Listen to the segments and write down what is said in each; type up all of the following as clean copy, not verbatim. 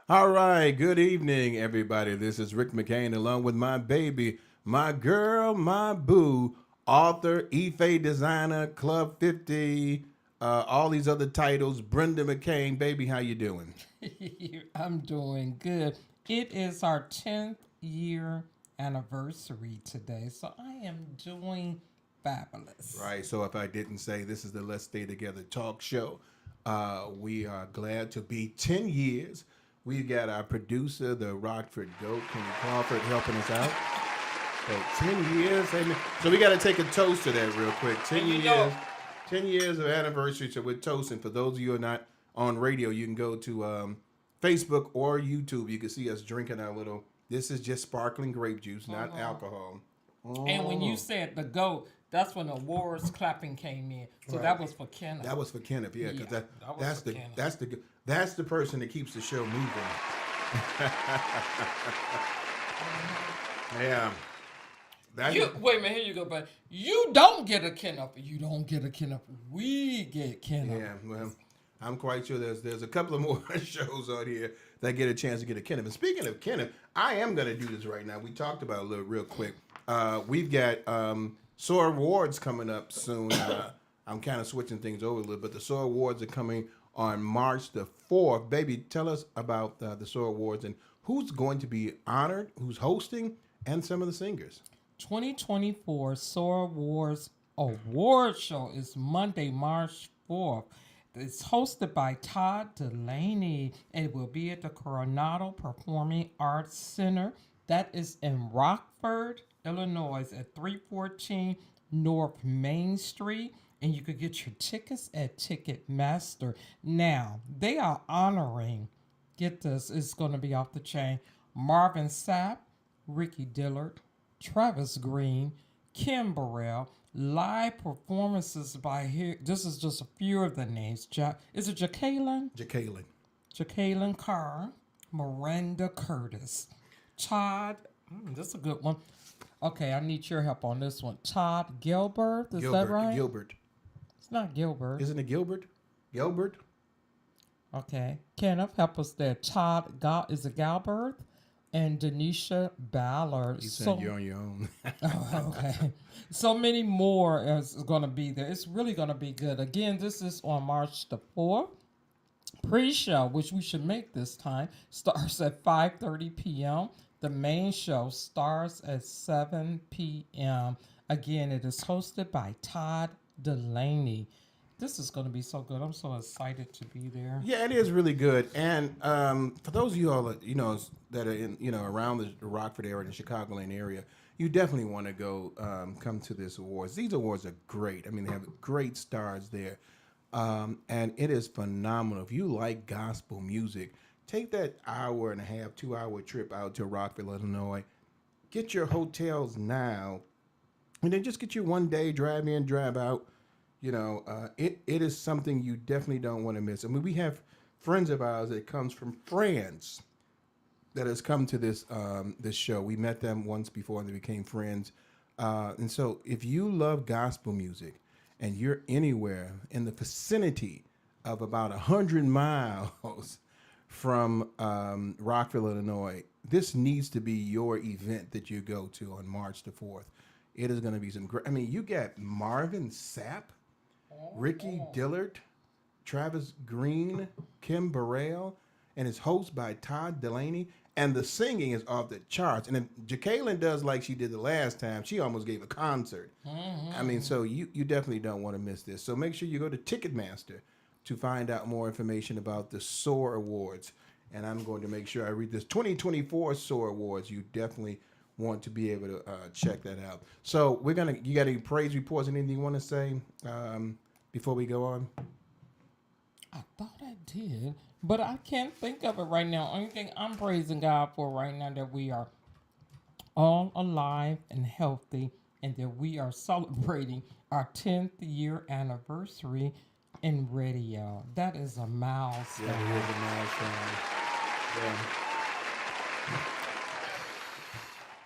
All right, good evening, everybody. This is Rick McCain along with my baby, my girl, my boo, author, Ife designer, Club 50, all these other titles. Brenda McCain, baby, how you doing? I'm doing good. It is our 10th year anniversary today, so I am doing fabulous. Right, so if I didn't say, this is the Let's Stay Together talk show. We are glad to be 10 years. We got our producer, the Rockford Goat, Kenny Crawford, helping us out. So 10 years. Amen. So we got to take a toast to that real quick. 10 years. 10 years of anniversary. So we're toasting. For those of you who are not on radio, you can go to Facebook or YouTube. You can see us drinking our little, this is just sparkling grape juice, not alcohol. And when you said the goat, that's when the awards clapping came in. So that was for Kenneth. That was for Kenneth, yeah, because Kenneth. that's the person that keeps the show moving. Yeah. Wait a minute, here you go, but you don't get a Kenneth. You don't get a Kenneth. We get Kenneth. Yeah, well, I'm quite sure there's a couple of more shows on here that get a chance to get a Kenneth. And speaking of Kenneth, I am going to do this right now. We talked about it a little real quick. We've got SOAR Awards coming up soon. I'm kind of switching things over a little, but the SOAR Awards are coming on March the 4th. Baby, tell us about the SOAR Awards and who's going to be honored, who's hosting, and some of the singers. 2024 SOAR Awards Award Show is Monday, March 4th. It's hosted by Todd Delaney. It will be at the Coronado Performing Arts Center. That is in Rockford, Illinois at 314 North Main Street. And you could get your tickets at Ticketmaster. Now, they are honoring, get this, it's going to be off the chain, Marvin Sapp, Ricky Dillard, Travis Green, Kim Burrell, live performances by here. This is just a few of the names. Is it Jacqueline? Jacqueline Carr, Miranda Curtis, Todd. This is a good one. Okay, I need your help on this one. Todd Gilbert. Is that right? Gilbert. It's not Gilbert. Isn't it Gilbert? Gilbert? Okay. Kenneth, help us there. Is it Galbert? And Denisha Ballard. You said you're on your own. Okay. So many more is going to be there. It's really going to be good. Again, this is on March the 4th. Pre-show, which we should make this time, starts at 5:30 p.m. The main show starts at 7 p.m. Again, it is hosted by Todd Delaney. This is going to be so good. I'm so excited to be there. Yeah, it is really good. And for those of you all that, that are in, around the Rockford area, the Chicagoland area, you definitely want to go come to this awards. These awards are great. I mean, they have great stars there, and it is phenomenal. If you like gospel music, take that hour and a half, 2 hour trip out to Rockville, Illinois. Get your hotels now, and then just get your 1 day drive in, drive out. It is something you definitely don't want to miss. I mean, we have friends of ours that comes from France that has come to this show. We met them once before and they became friends. And so if you love gospel music and you're anywhere in the vicinity of about 100 miles from Rockville, Illinois, this needs to be your event that you go to on March the 4th. It is going to be some great. I mean, you got Marvin Sapp, Ricky Dillard, Travis Green, Kim Burrell, and it's hosted by Todd Delaney. And the singing is off the charts. And if Jacqueline does like she did the last time, she almost gave a concert. I mean, so you definitely don't want to miss this. So make sure you go to Ticketmaster to find out more information about the SOAR Awards. And I'm going to make sure I read this 2024 SOAR Awards. You definitely want to be able to check that out. So you got any praise reports and anything you want to say before we go on? I thought I did, but I can't think of it right now. Only thing I'm praising God for right now that we are all alive and healthy, and that we are celebrating our 10th year anniversary in radio. That is a milestone. Yeah, it is a milestone. Yeah.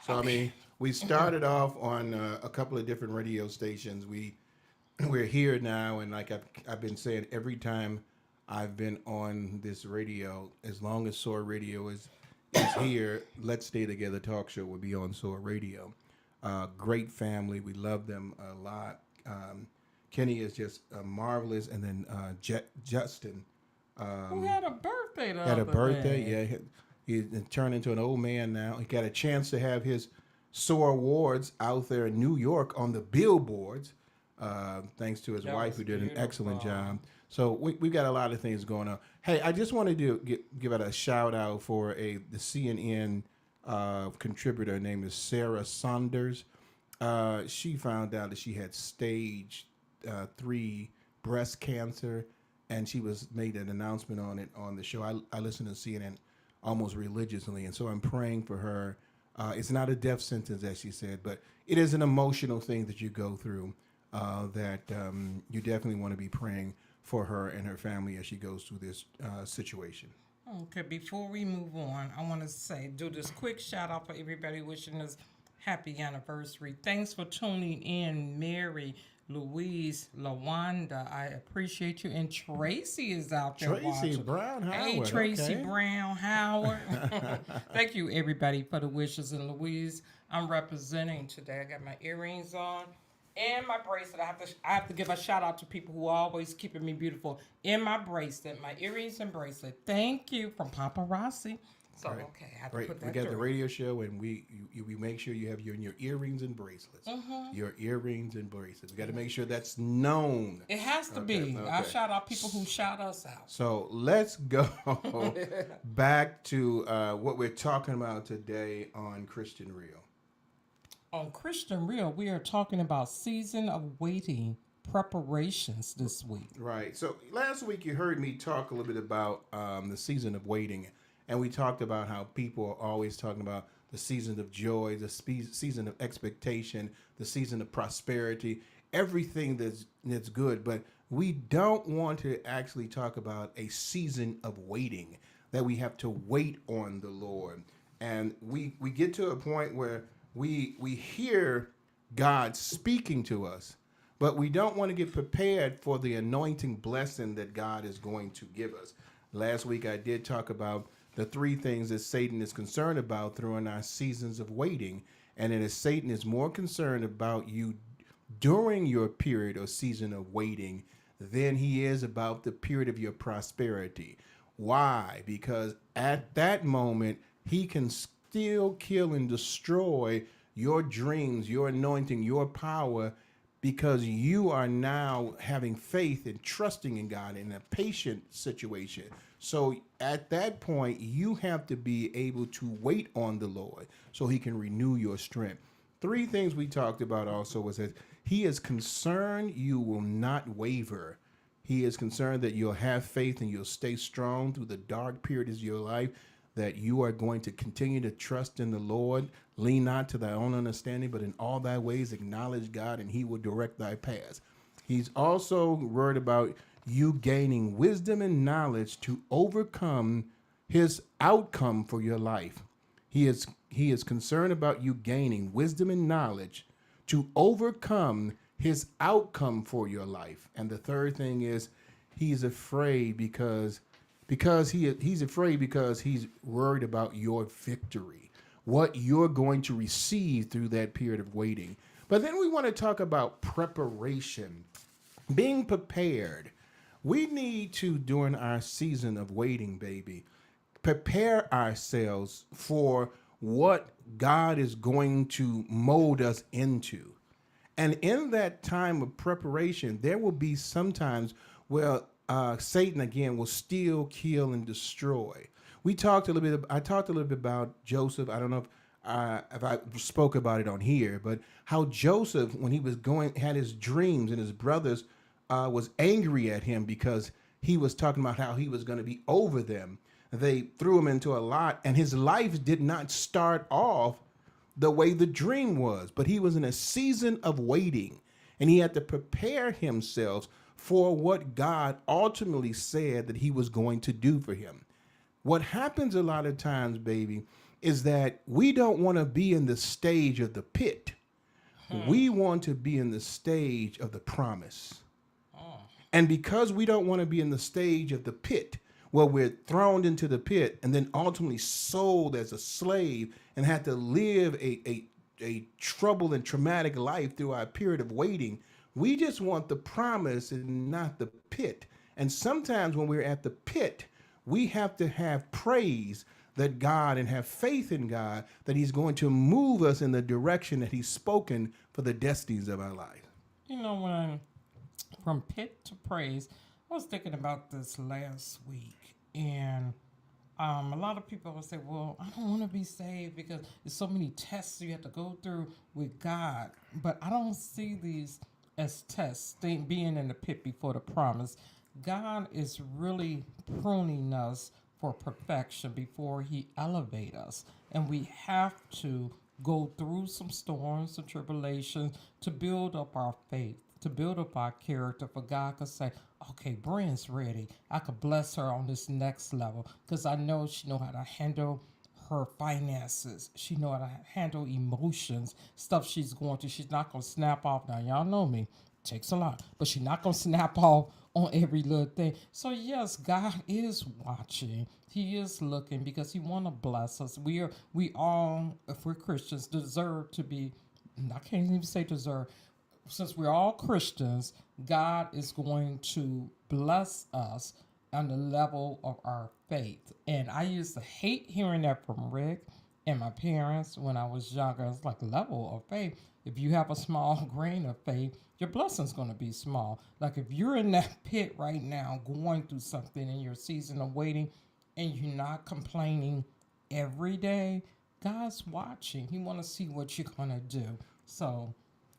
So I mean, we started off on a couple of different radio stations. We're here now, and like I've been saying, every time I've been on this radio, as long as SOAR Radio is here, Let's Stay Together Talk Show will be on SOAR Radio. Great family. We love them a lot. Kenny is just marvelous. And then Justin. Who had a birthday the Had a other birthday, day. yeah. He turned into an old man now. He got a chance to have his SOAR Awards out there in New York on the billboards, thanks to his wife, who did an excellent job. So we got a lot of things going on. Hey, I just wanted to give out a shout out for the CNN contributor named is Sarah Saunders. She found out that she had stage 3 breast cancer, and she made an announcement on it on the show. I listen to CNN almost religiously, and so I'm praying for her. It's not a death sentence, as she said, but it is an emotional thing that you go through that you definitely want to be praying for her and her family as she goes through this situation. Okay, before we move on, I want to do this quick shout out for everybody wishing us happy anniversary. Thanks for tuning in, Mary, Louise, Lawanda. I appreciate you. And Tracy is out there Tracy watching. Brown Howard. Hey, Tracy okay. Brown Howard. Thank you, everybody, for the wishes. And Louise, I'm representing today. I got my earrings on and my bracelet. I have to give a shout out to people who are always keeping me beautiful in my bracelet, my earrings and bracelet. Thank you from Paparazzi. So, Right. okay, I have to Right. put that We got the through. radio show, and we make sure you have your earrings and bracelets. Your earrings and bracelets. We got to make sure that's known. It has to be. I shout out people who shout us out. So let's go back to what we're talking about today on Christian Real. On Christian Real, we are talking about season of waiting preparations this week. Right. So last week you heard me talk a little bit about the season of waiting, and we talked about how people are always talking about the season of joy, the season of expectation, the season of prosperity, everything that's good. But we don't want to actually talk about a season of waiting, that we have to wait on the Lord. And we get to a point where we hear God speaking to us, but we don't want to get prepared for the anointing blessing that God is going to give us. Last week I did talk about the 3 things that Satan is concerned about during our seasons of waiting. And it is Satan is more concerned about you during your period or season of waiting than he is about the period of your prosperity. Why? Because at that moment, he can still kill and destroy your dreams, your anointing, your power, because you are now having faith and trusting in God in a patient situation. So at that point, you have to be able to wait on the Lord so he can renew your strength. three things we talked about also was that he is concerned you will not waver. He is concerned that you'll have faith and you'll stay strong through the dark periods of your life, that you are going to continue to trust in the Lord, lean not to thy own understanding, but in all thy ways acknowledge God, and he will direct thy paths. He's also worried about you gaining wisdom and knowledge to overcome his outcome for your life. He is concerned about you gaining wisdom and knowledge to overcome his outcome for your life. And the third thing is he's afraid because he's afraid because he's worried about your victory, what you're going to receive through that period of waiting. But then we want to talk about preparation, being prepared. We need to, during our season of waiting, baby, prepare ourselves for what God is going to mold us into. And in that time of preparation, there will be sometimes where Satan again will steal, kill, and destroy. I talked a little bit about Joseph. I don't know if I spoke about it on here, but how Joseph, when he was had his dreams, and his brothers was angry at him because he was talking about how he was going to be over them. They threw him into a lot, and his life did not start off the way the dream was, but he was in a season of waiting, and he had to prepare himself for what God ultimately said that he was going to do for him. What happens a lot of times, baby, is that we don't want to be in the stage of the pit. We want to be in the stage of the promise. And because we don't want to be in the stage of the pit, where we're thrown into the pit and then ultimately sold as a slave and had to live a troubled and traumatic life through our period of waiting, we just want the promise and not the pit. And sometimes when we're at the pit, we have to have praise that God and have faith in God that he's going to move us in the direction that he's spoken for the destinies of our life. You know, when from pit to praise, I was thinking about this last week, and a lot of people would say, well, I don't want to be saved because there's so many tests you have to go through with God. But I don't see these as tests, being in the pit before the promise. God is really pruning us for perfection before he elevates us. And we have to go through some storms and tribulations to build up our faith, to build up our character, for God to say, okay, Brian's ready. I could bless her on this next level because I know she know how to handle her finances. She know how to handle emotions, stuff she's going through. She's not going to snap off. Now, y'all know me. It takes a lot. But she's not going to snap off on every little thing. So, yes, God is watching. He is looking because he want to bless us. We all, if we're Christians, deserve to be, I can't even say deserve, since we're all Christians, God is going to bless us on the level of our faith. And I used to hate hearing that from Rick and my parents when I was younger. It's like level of faith. If you have a small grain of faith, your blessing's going to be small. Like if you're in that pit right now, going through something in your season of waiting, and you're not complaining every day, God's watching. He want to see what you're going to do. So,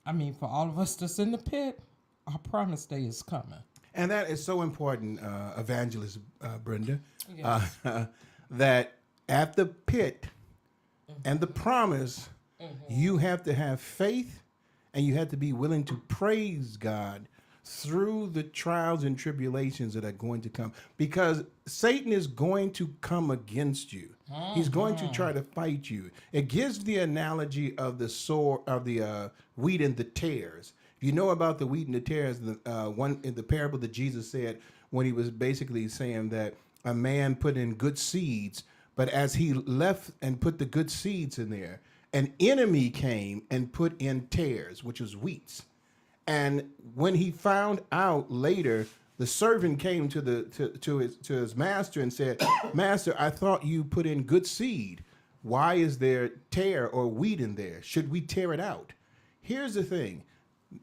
I mean, for all of us that's in the pit, our promise day is coming. And that is so important, Evangelist Brenda, Yes. that at the pit and the promise, you have to have faith and you have to be willing to praise God through the trials and tribulations that are going to come, because Satan is going to come against you. He's going to try to fight you. It gives the analogy of the sword, of the wheat and the tares. If you know about the wheat and the tares, one in the parable that Jesus said when he was basically saying that a man put in good seeds, but as he left and put the good seeds in there, an enemy came and put in tares, which was wheats. And when he found out later, the servant came to his master and said, "Master, I thought you put in good seed. Why is there tare or wheat in there? Should we tear it out?" Here's the thing.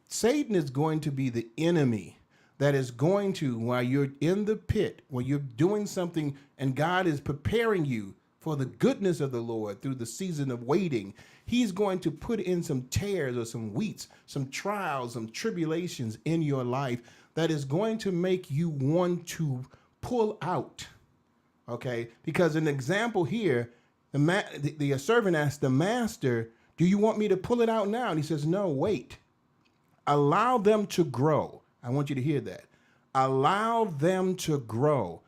Satan is going to be the enemy that is going to, while you're in the pit, while you're doing something and God is preparing you for the goodness of the Lord through the season of waiting, he's going to put in some tares or some wheats, some trials, some tribulations in your life that is going to make you want to pull out. Okay? Because an example here, the servant asked the master, do you want me to pull it out now? And he says, no, wait. Allow them to grow. I want you to hear that. Allow them to grow.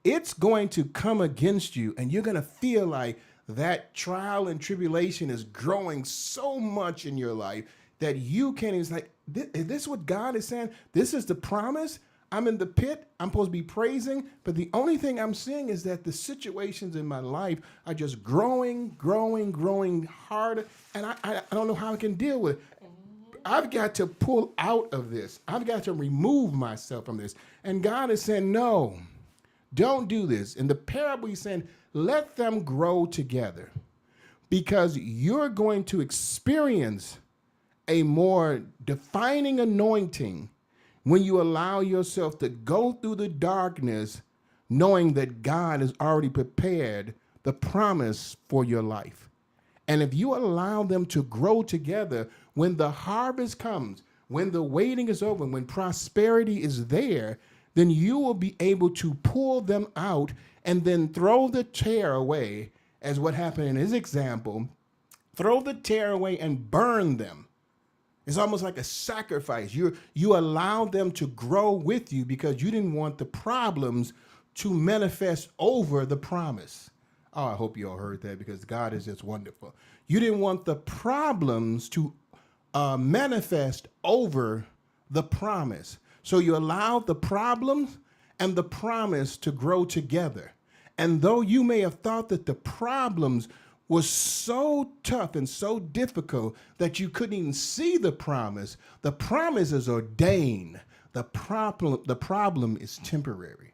It's going to come against you, and you're going to feel like that trial and tribulation is growing so much in your life that you can't even, like, is this what God is saying? This is the promise? I'm in the pit. I'm supposed to be praising, but the only thing I'm seeing is that the situations in my life are just growing harder, and I don't know how I can deal with it. I've got to pull out of this. I've got to remove myself from this. And God is saying, no, don't do this. In the parable, he's saying, let them grow together, because you're going to experience a more defining anointing when you allow yourself to go through the darkness, knowing that God has already prepared the promise for your life. And if you allow them to grow together, when the harvest comes, when the waiting is over, when prosperity is there, then you will be able to pull them out and then throw the tear away, as what happened in his example. Throw the tear away and burn them. It's almost like a sacrifice. You allow them to grow with you because you didn't want the problems to manifest over the promise. Oh, I hope you all heard that, because God is just wonderful. You didn't want the problems to manifest over the promise. So you allowed the problems and the promise to grow together. And though you may have thought that the problems was so tough and so difficult that you couldn't even see the promise is ordained. The problem is temporary.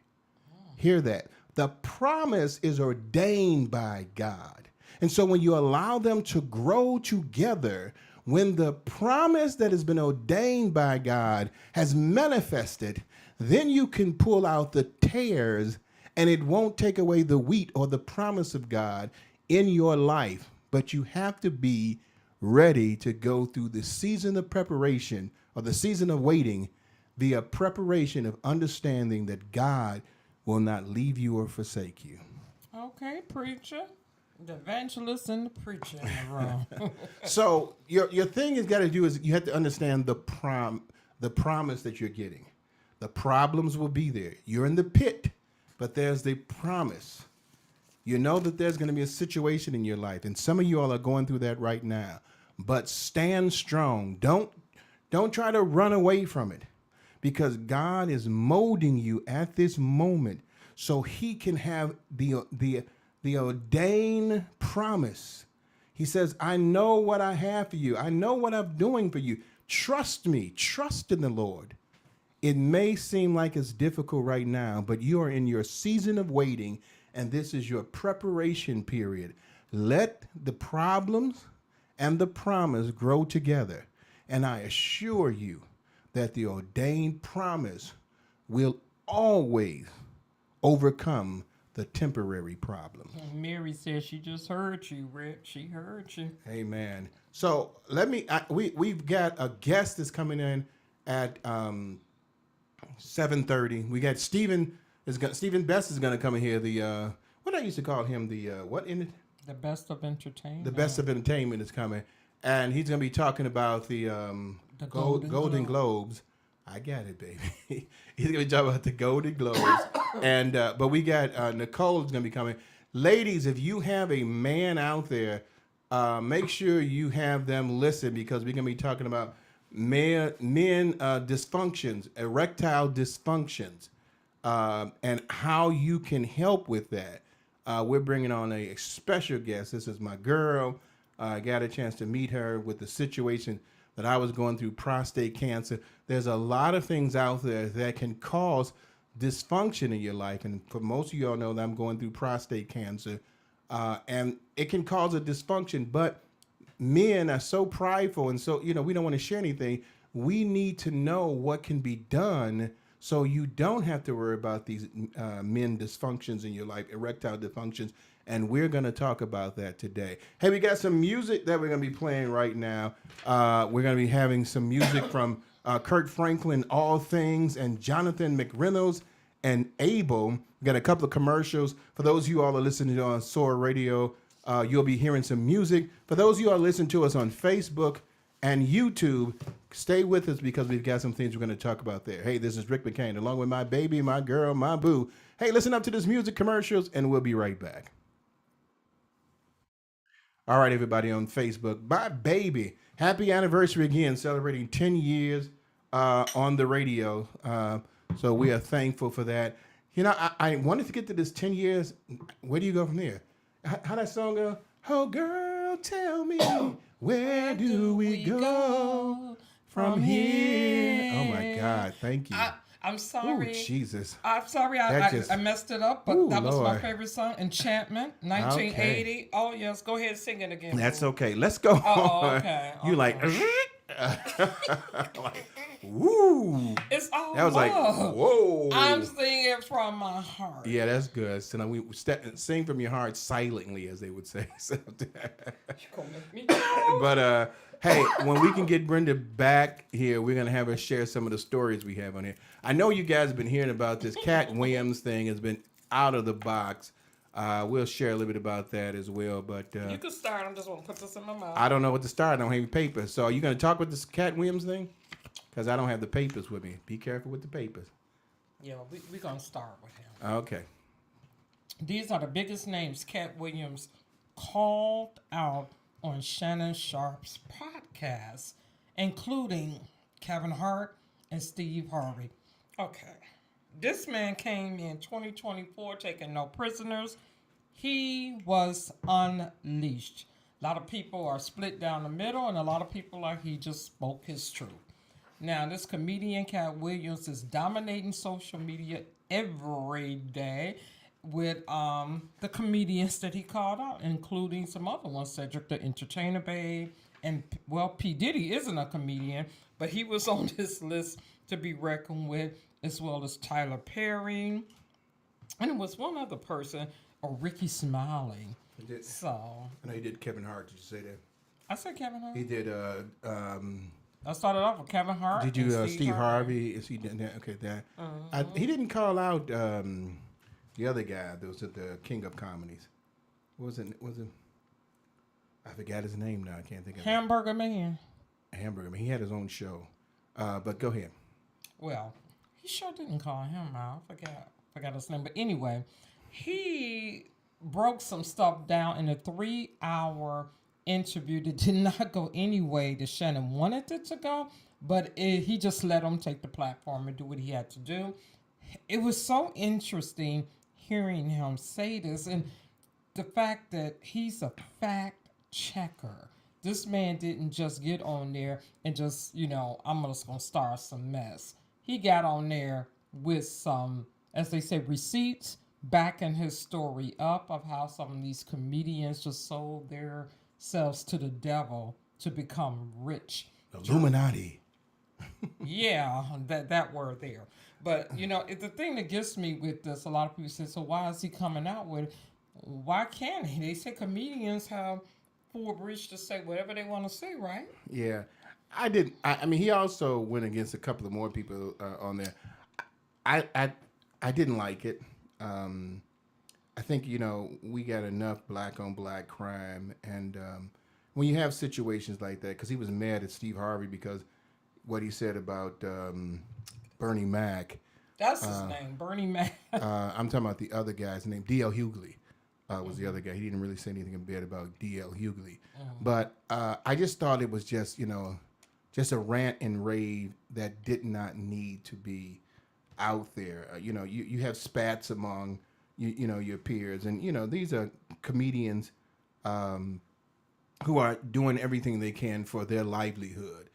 Hear that. The promise is ordained by God. And so when you allow them to grow together, when the promise that has been ordained by God has manifested, then you can pull out the tares, and it won't take away the wheat or the promise of God in your life. But you have to be ready to go through the season of preparation, or the season of waiting, via preparation of understanding that God will not leave you or forsake you. Okay, preacher. The evangelist and the preacher in the room. So your thing has got to do is you have to understand the promise that you're getting. The problems will be there. You're in the pit, but there's the promise. You know that there's going to be a situation in your life, and some of you all are going through that right now. But stand strong. Don't try to run away from it, because God is molding you at this moment so he can have the ordained promise. He says, I know what I have for you. I know what I'm doing for you. Trust me. Trust in the Lord. It may seem like it's difficult right now, but you are in your season of waiting, and this is your preparation period. Let the problems and the promise grow together, and I assure you that the ordained promise will always overcome the temporary problem. Mary says she just heard you, Rick. She heard you. Amen. So we've got a guest that's coming in at 7:30. We got Stephen Best is going to come in here. The what I used to call him, the what in it? The best of entertainment. The best of entertainment is coming, and he's going to be talking about the Golden Globes. I got it, baby. He's going to be talking about the Golden Globes, and but we got Nicole's going to be coming. Ladies, if you have a man out there, make sure you have them listen, because we're going to be talking about men dysfunctions, erectile dysfunctions, and how you can help with that. We're bringing on a special guest. This is my girl. I got a chance to meet her with the situation that I was going through, prostate cancer. There's a lot of things out there that can cause dysfunction in your life. And for most of y'all know that I'm going through prostate cancer, and it can cause a dysfunction. But men are so prideful, and so, we don't want to share anything. We need to know what can be done so you don't have to worry about these men dysfunctions in your life, erectile dysfunctions, And we're going to talk about that today. Hey, we got some music that we're going to be playing right now. We're going to be having some music from Kurt Franklin, All Things, and Jonathan McReynolds and Abel. We got a couple of commercials. For those of you all are listening on Soar Radio, you'll be hearing some music. For those of you all listening to us on Facebook and YouTube, stay with us because we've got some things we're going to talk about there. Hey, this is Rick McCain, along with my baby, my girl, my boo. Hey, listen up to this music commercials, and we'll be right back. All right, everybody on Facebook, my baby, happy anniversary again, celebrating 10 years on the radio. So we are thankful for that. You know, I wanted to get to this 10 years. Where do you go from there? How that song go? Oh, girl, tell me, where do we go from here? Oh, my God. Thank you. I'm sorry. Ooh, Jesus. I'm sorry I messed it up, but that was my favorite song, Enchantment, 1980. Okay. Oh, yes. Go ahead and sing it again. That's okay. Let's go. Oh, okay. You like, woo. It's all that was love. Like, whoa. I'm singing from my heart. Yeah, that's good. So now we sing from your heart silently, as they would say. But hey, when we can get Brenda back here, we're gonna have her share some of the stories we have on here. I know you guys have been hearing about this. Cat Williams thing has been out of the box. We'll share a little bit about that as well. But you can start. I just want to put this in my mouth. I don't know what to start. I don't have any papers. So are you gonna talk with this Cat Williams thing? Because I don't have the papers with me. Be careful with the papers. Yeah, we're going to start with him. Okay. These are the biggest names Cat Williams called out on Shannon Sharp's podcast, including Kevin Hart and Steve Harvey. Okay. This man came in 2024 taking no prisoners. He was unleashed. A lot of people are split down the middle, and a lot of people are he just spoke his truth. Now, this comedian, Cat Williams, is dominating social media every day with the comedians that he called out, including some other ones, Cedric the Entertainer Babe, and, well, P. Diddy isn't a comedian, but he was on this list to be reckoned with, as well as Tyler Perry. And it was one other person, or Ricky Smiley. So I know he did Kevin Hart. Did you say that? I said Kevin Hart. He did. I started off with Kevin Hart. Did you Steve Harvey? Is he did that? Okay, that. He didn't call out the other guy that was at the King of Comedies. Was it? I forgot his name now. I can't think of Hamburger Man. Hamburger Man. He had his own show. But go ahead. Well, he sure didn't call him out. Forgot his name. But anyway, he broke some stuff down in a 3-hour interview that did not go any way that Shannon wanted it to go, but he just let him take the platform and do what he had to do. It was so interesting hearing him say this, and the fact that he's a fact checker. This man didn't just get on there and just, I'm just going to start some mess. He got on there with some, as they say, receipts, backing his story up of how some of these comedians just sold their selves to the devil to become rich. Illuminati. Yeah, that word there. But, it's the thing that gets me with this, a lot of people say, so why is he coming out with it? Why can't he? They say comedians have full reach to say whatever they want to say, right? Yeah. I didn't. I mean, he also went against a couple of more people on there. I didn't like it. I think, we got enough black on black crime. And when you have situations like that, because he was mad at Steve Harvey because what he said about Bernie Mac. That's his name, Bernie Mac. I'm talking about the other guy's name. D.L. Hughley was the other guy. He didn't really say anything bad about D.L. Hughley. But I just thought it was just, just a rant and rave that did not need to be out there. You have spats among your peers, and these are comedians who are doing everything they can for their livelihood,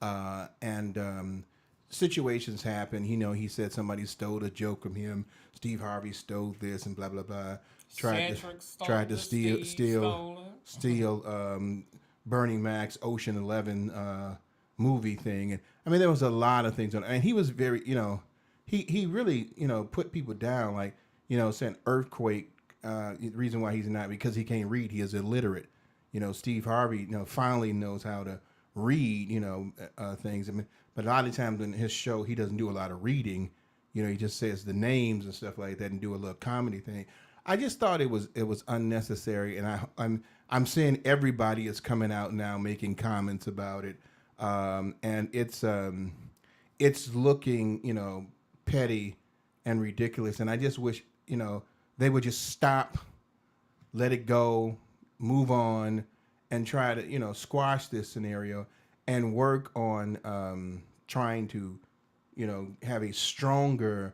and situations happen. He said somebody stole a joke from him. Steve Harvey stole this and blah blah blah. Tried to steal Bernie Mac's Ocean 11 movie thing, and I mean there was a lot of things on, and he was very he really put people down, like saying earthquake the reason why he's not because he can't read. He is illiterate. Steve Harvey, finally knows how to read. Things. I mean, but a lot of times in his show, he doesn't do a lot of reading. He just says the names and stuff like that and do a little comedy thing. I just thought it was unnecessary, and I'm seeing everybody is coming out now making comments about it, and it's looking petty and ridiculous, and I just wish they would just stop, let it go, move on, and try to squash this scenario and work on trying to have a stronger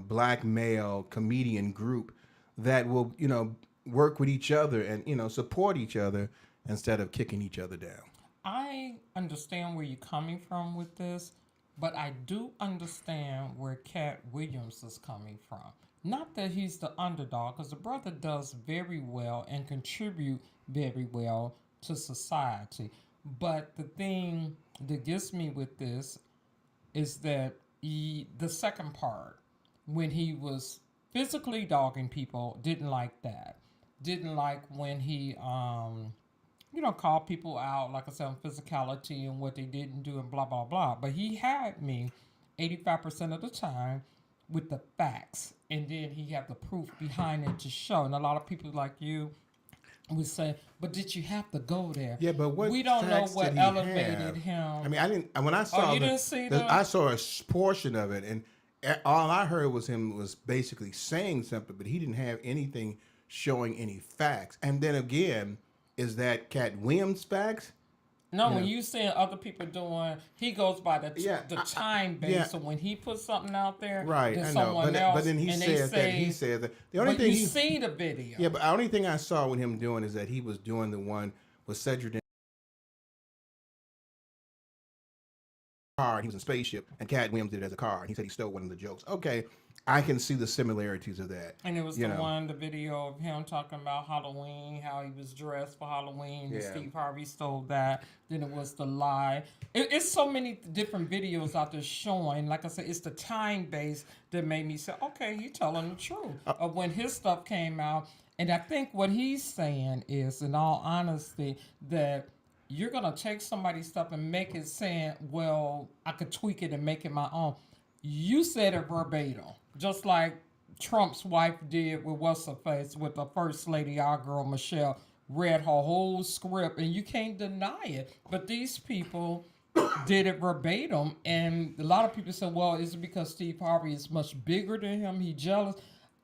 black male comedian group that will work with each other and support each other instead of kicking each other down. I understand where you're coming from with this, but I do understand where Cat Williams is coming from. Not that he's the underdog, because the brother does very well and contribute very well to society. But the thing that gets me with this is that the second part, when he was physically dogging people, didn't like that. Didn't like when he, called people out, like I said, on physicality and what they didn't do and blah, blah, blah. But he had me 85% of the time with the facts. And then he had the proof behind it to show. And a lot of people like you would say, but did you have to go there? Yeah, but what we don't know facts what did he elevated have? him. I mean, I didn't. When I saw, you didn't see that? I saw a portion of it, and all I heard was him basically saying something, but he didn't have anything showing any facts. And then again, is that Cat Williams facts? No, when you saying other people doing, he goes by the time base. Yeah. So when he puts something out there, Right, then I know. someone else, But then he and says they say, that the only but thing you see the video. Yeah, but the only thing I saw with him doing is that he was doing the one with Cedric car. He was in a spaceship, and Cat Williams did it as a car. And he said he stole one of the jokes. Okay, I can see the similarities of that. And it was the video of him talking about Halloween, how he was dressed for Halloween, and Steve Harvey stole that. Then it was the lie. It's so many different videos out there showing. Like I said, it's the time base that made me say, okay, he's telling the truth of when his stuff came out. And I think what he's saying is, in all honesty, that you're going to take somebody's stuff and make it saying, well, I could tweak it and make it my own. You said it verbatim, just like Trump's wife did with what's-her-face, with the first lady, our girl Michelle, read her whole script, and you can't deny it. But these people did it verbatim, and a lot of people said, well, is it because Steve Harvey is much bigger than him? He jealous?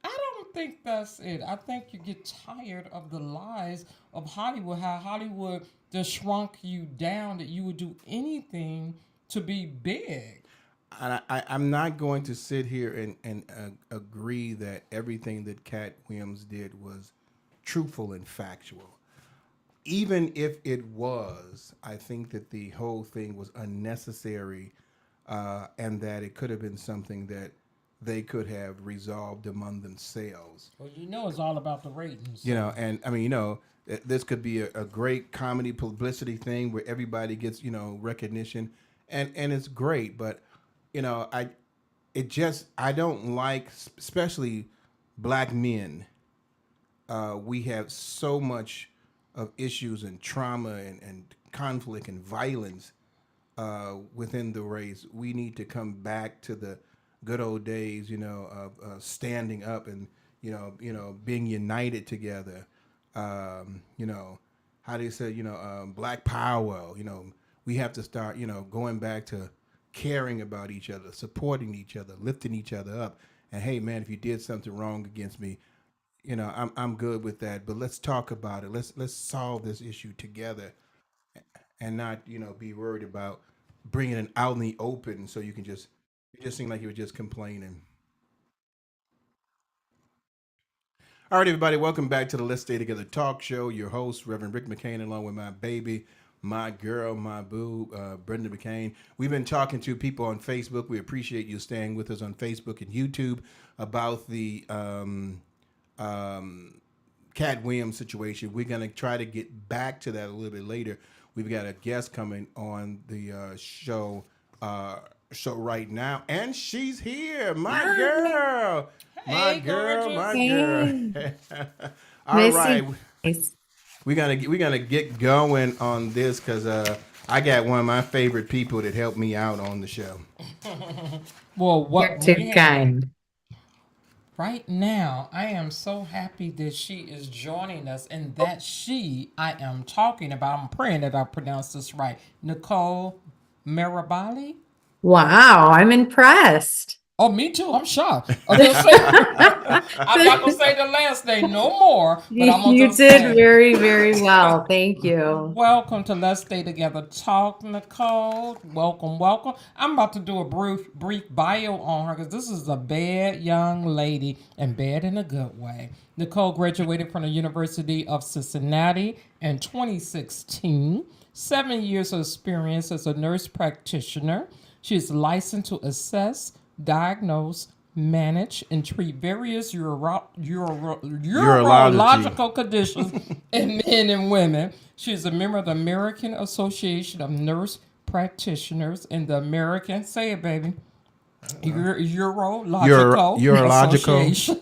I don't think that's it. I think you get tired of the lies of Hollywood, how Hollywood just shrunk you down, that you would do anything to be big. I'm not going to sit here and agree that everything that Cat Williams did was truthful and factual. Even if it was, I think that the whole thing was unnecessary, and that it could have been something that they could have resolved among themselves. Well, it's all about the ratings. And I mean, this could be a great comedy publicity thing where everybody gets, recognition, and it's great. But, I don't like, especially black men. We have so much of issues and trauma and conflict and violence within the race. We need to come back to the good old days, of standing up and, being united together. How they say, black power, we have to start, going back to caring about each other, supporting each other, lifting each other up. And hey, man, if you did something wrong against me, I'm good with that. But let's talk about it. Let's solve this issue together, and not, be worried about bringing it out in the open so you can it just seemed like you were just complaining. All right, everybody, welcome back to the Let's Stay Together talk show. Your host, Reverend Rick McCain, along with my baby, my girl, my boo, Brenda McCain. We've been talking to people on Facebook. We appreciate you staying with us on Facebook and YouTube about the Cat Williams situation. We're going to try to get back to that a little bit later. We've got a guest coming on the show right now, and she's here, my girl. My Hey, girl, gorgeous. my girl. Hey, All miss right, you guys. we're gonna get going on this because I got one of my favorite people that helped me out on the show. Well, You're what we too have kind. right now, I am so happy that she is joining us, and that she I am talking about. I'm praying that I pronounce this right. Nicole Marabali. Wow, I'm impressed. Oh, me too. I'm shocked. I'm just saying. I'm not gonna say the last name no more, but I'm gonna You just did say, very, very well. Thank you. welcome to Let's Stay Together Talk, Nicole. Welcome, welcome. I'm about to do a brief bio on her because this is a bad young lady and bad in a good way. Nicole graduated from the University of Cincinnati in 2016. 7 years of experience as a nurse practitioner. She is licensed to assess, diagnose, manage, and treat various Urology. urological conditions in men and women. She is a member of the American Association of Nurse Practitioners and the American, say it, baby, Urological Urological. Association.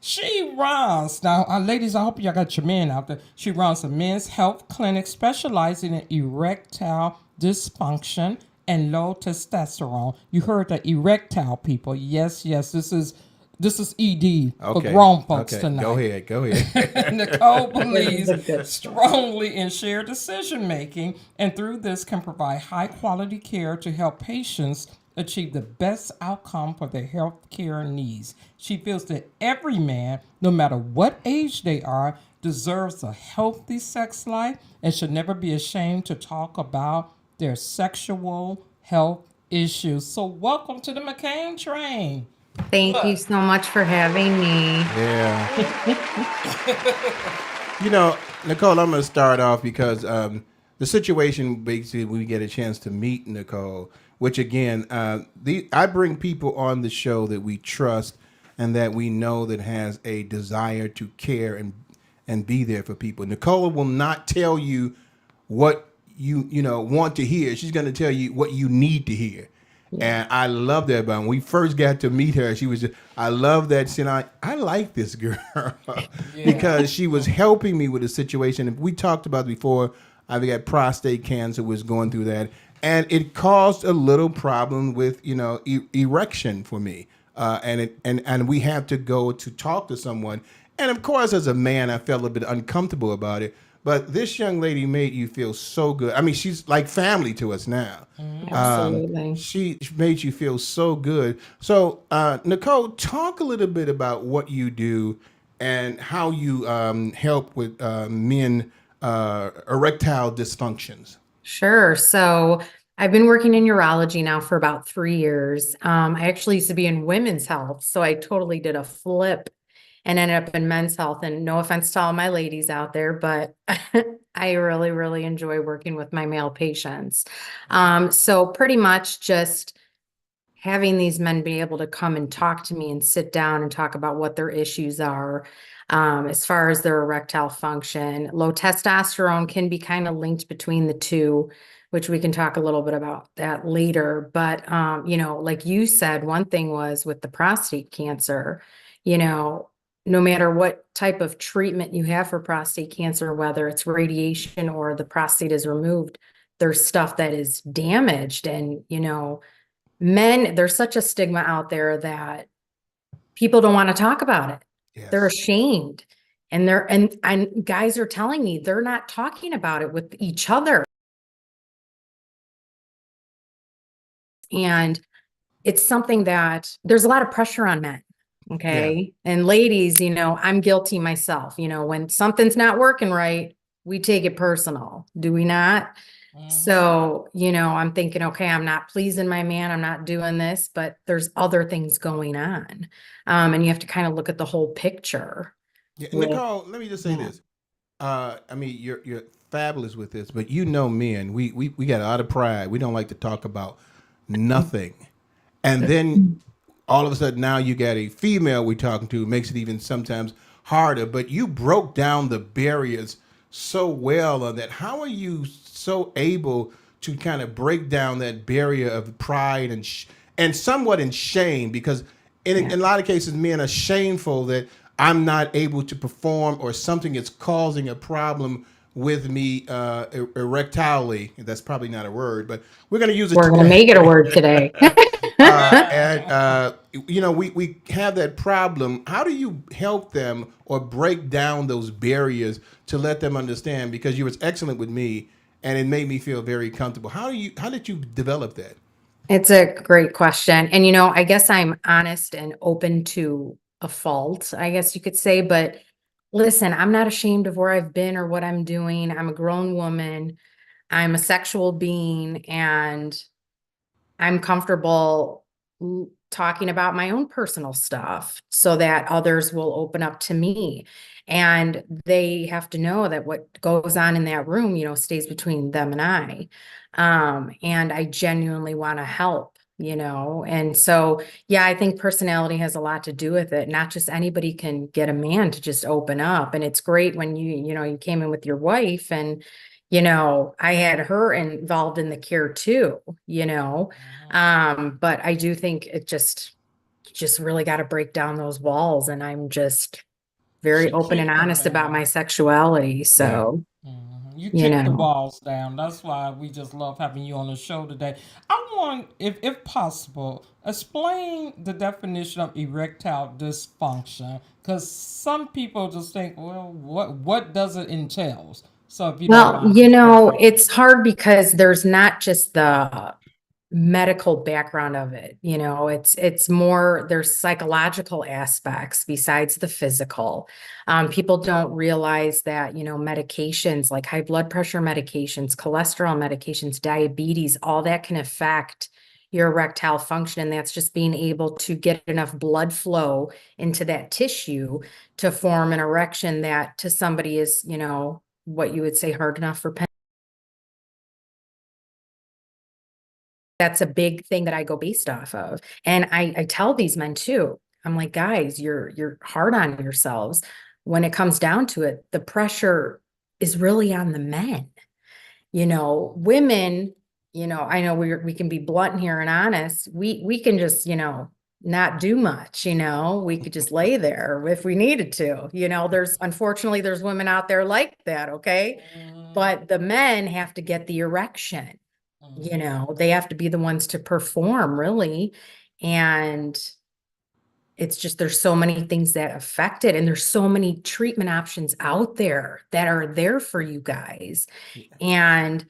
She runs, now, ladies, I hope y'all got your men out there. She runs a men's health clinic specializing in erectile dysfunction and low testosterone. You heard the erectile people. Yes, yes, this is ED for Okay. grown folks Okay. tonight. Go ahead. Nicole believes This is a good strongly in shared decision making and through this can provide high quality care to help patients achieve the best outcome for their health care needs. She feels that every man, no matter what age they are, deserves a healthy sex life and should never be ashamed to talk about their sexual health issues. So welcome to the McCain train. Thank you Look, so much for having me. Yeah. Nicole, I'm going to start off because the situation basically we get a chance to meet Nicole, which again, I bring people on the show that we trust and that we know that has a desire to care and be there for people. Nicole will not tell you what you want to hear. She's going to tell you what you need to hear. And I love that about her. When we first got to meet her, she was just, I love that. I like this girl because she was helping me with a situation. If we talked about it before, I've got prostate cancer, was going through that. And it caused a little problem with, erection for me. And we had to go to talk to someone. And of course, as a man, I felt a little bit uncomfortable about it. But this young lady made you feel so good. I mean, she's like family to us now. Absolutely. She made you feel so good. So, Nicole, talk a little bit about what you do and how you help with men erectile dysfunctions. Sure. So I've been working in urology now for about 3 years. I actually used to be in women's health, so I totally did a flip and ended up in men's health. And no offense to all my ladies out there, but I really, really enjoy working with my male patients. So pretty much just having these men be able to come and talk to me and sit down and talk about what their issues are. As far as their erectile function, low testosterone can be kind of linked between the two, which we can talk a little bit about that later. But, like you said, one thing was with the prostate cancer, no matter what type of treatment you have for prostate cancer, whether it's radiation or the prostate is removed, there's stuff that is damaged. And, men, there's such a stigma out there that people don't want to talk about it. They're Yes. ashamed. And guys are telling me they're not talking about it with each other. And it's something that there's a lot of pressure on men. Okay. And ladies, I'm guilty myself. When something's not working right, we take it personal. Do we not? So, I'm thinking, okay, I'm not pleasing my man. I'm not doing this, but there's other things going on. And you have to kind of look at the whole picture. Yeah, with- Nicole, let me just say Yeah. this. I mean, you're fabulous with this, but men, we got a lot of pride. We don't like to talk about nothing. And then all of a sudden now you got a female we're talking to, makes it even sometimes harder. But you broke down the barriers so well on that. How are you so able to kind of break down that barrier of pride and somewhat in shame? Because in a lot of cases, men are shameful that I'm not able to perform or something is causing a problem with me erectilely. That's probably not a word, but we're going to use it We're gonna today. make it a word today. We have that problem. How do you help them or break down those barriers to let them understand? Because you was excellent with me, and it made me feel very comfortable. How did you develop that? It's a great question. And I guess I'm honest and open to a fault, I guess you could say, but listen, I'm not ashamed of where I've been or what I'm doing. I'm a grown woman. I'm a sexual being, and I'm comfortable talking about my own personal stuff so that others will open up to me. And they have to know that what goes on in that room, stays between them and I. And I genuinely want to help. And so, yeah, I think personality has a lot to do with it. Not just anybody can get a man to just open up. And it's great when you came in with your wife and I had her involved in the care too. But I do think it just really got to break down those walls. And I'm just very She open and kicked them honest about my down. sexuality. Yeah. So, You you kick the know, balls down. That's why we just love having you on the show today. I want, if possible, explain the definition of erectile dysfunction, because some people just think, well, what does it entail? So if you don't well, mind just breaking it it's hard because there's not just the medical background of it. It's more, there's psychological aspects besides the physical. People don't realize that medications like high blood pressure medications, cholesterol medications, diabetes, all that can affect your erectile function, and that's just being able to get enough blood flow into that tissue to form an erection that to somebody is what you would say hard enough for that's a big thing that I go based off of. And I tell these men too, I'm like, guys, you're hard on yourselves. When it comes down to it, the pressure is really on the men. Women, I know we can be blunt here and honest. We can just, not do much, we could just lay there if we needed to. There's women out there like that, okay? But the men have to get the erection. They have to be the ones to perform really. And it's just, there's so many things that affect it. And there's so many treatment options out there that are there for you guys. And,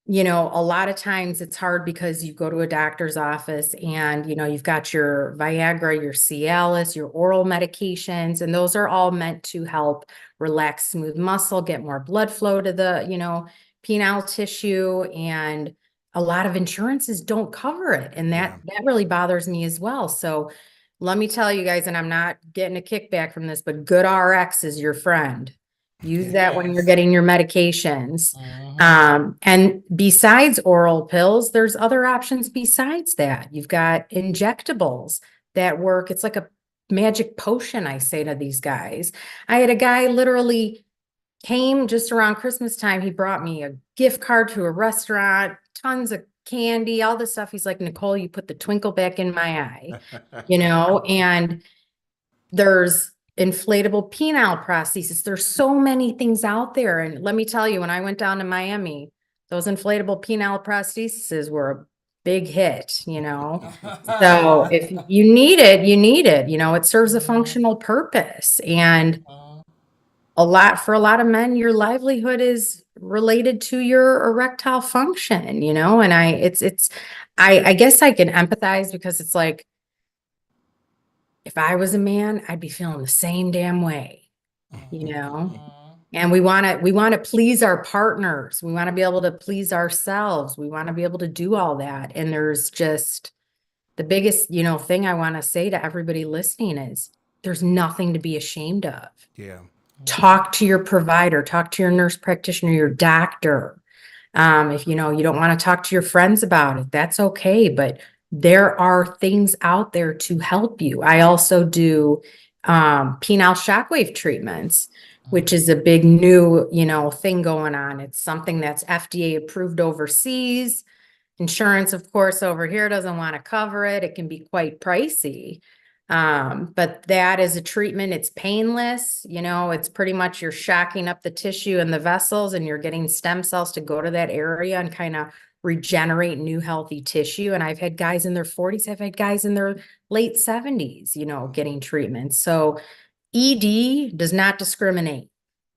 a lot of times it's hard because you go to a doctor's office and, you've got your Viagra, your Cialis, your oral medications, and those are all meant to help relax smooth muscle, get more blood flow to the, penile tissue. And a lot of insurances don't cover it. And that really bothers me as well. So let me tell you guys, and I'm not getting a kickback from this, but GoodRx is your friend. Use that when you're Yes. getting your medications. And besides oral pills, there's other options besides that. You've got injectables that work. It's like a magic potion, I say to these guys. I had a guy literally came just around Christmas time. He brought me a gift card to a restaurant, tons of candy, all this stuff. He's like, Nicole, you put the twinkle back in my eye, and there's inflatable penile prosthesis. There's so many things out there. And let me tell you, when I went down to Miami, those inflatable penile prostheses were a big hit. So if you need it, you need it. It serves a functional purpose. And for a lot of men, your livelihood is related to your erectile function, and I guess I can empathize because it's like, if I was a man, I'd be feeling the same damn way, and we want to please our partners. We want to be able to please ourselves. We want to be able to do all that. And there's just the biggest, thing I want to say to everybody listening is there's nothing to be ashamed of. Yeah. Talk to your provider, talk to your nurse practitioner, your doctor. If you don't want to talk to your friends about it, that's okay. But there are things out there to help you. I also do penile shockwave treatments, which is a big new, thing going on. It's something that's FDA approved overseas. Insurance, of course, over here doesn't want to cover it. It can be quite pricey. But that is a treatment. It's painless. It's pretty much you're shocking up the tissue and the vessels and you're getting stem cells to go to that area and kind of regenerate new healthy tissue. And I've had guys in their 40s, I've had guys in their late 70s, getting treatments. So ED does not discriminate,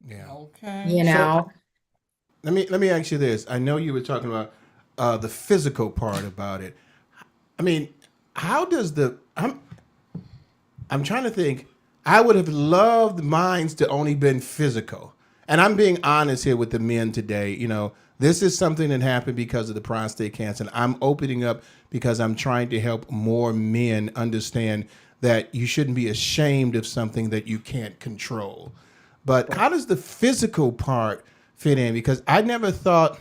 Yeah. Okay. you know. Let me ask you this. I know you were talking about the physical part about it. I mean, how does I'm trying to think. I would have loved mine's to only been physical. And I'm being honest here with the men today. This is something that happened because of the prostate cancer. And I'm opening up because I'm trying to help more men understand that you shouldn't be ashamed of something that you can't control. But how does the physical part fit in? Because I never thought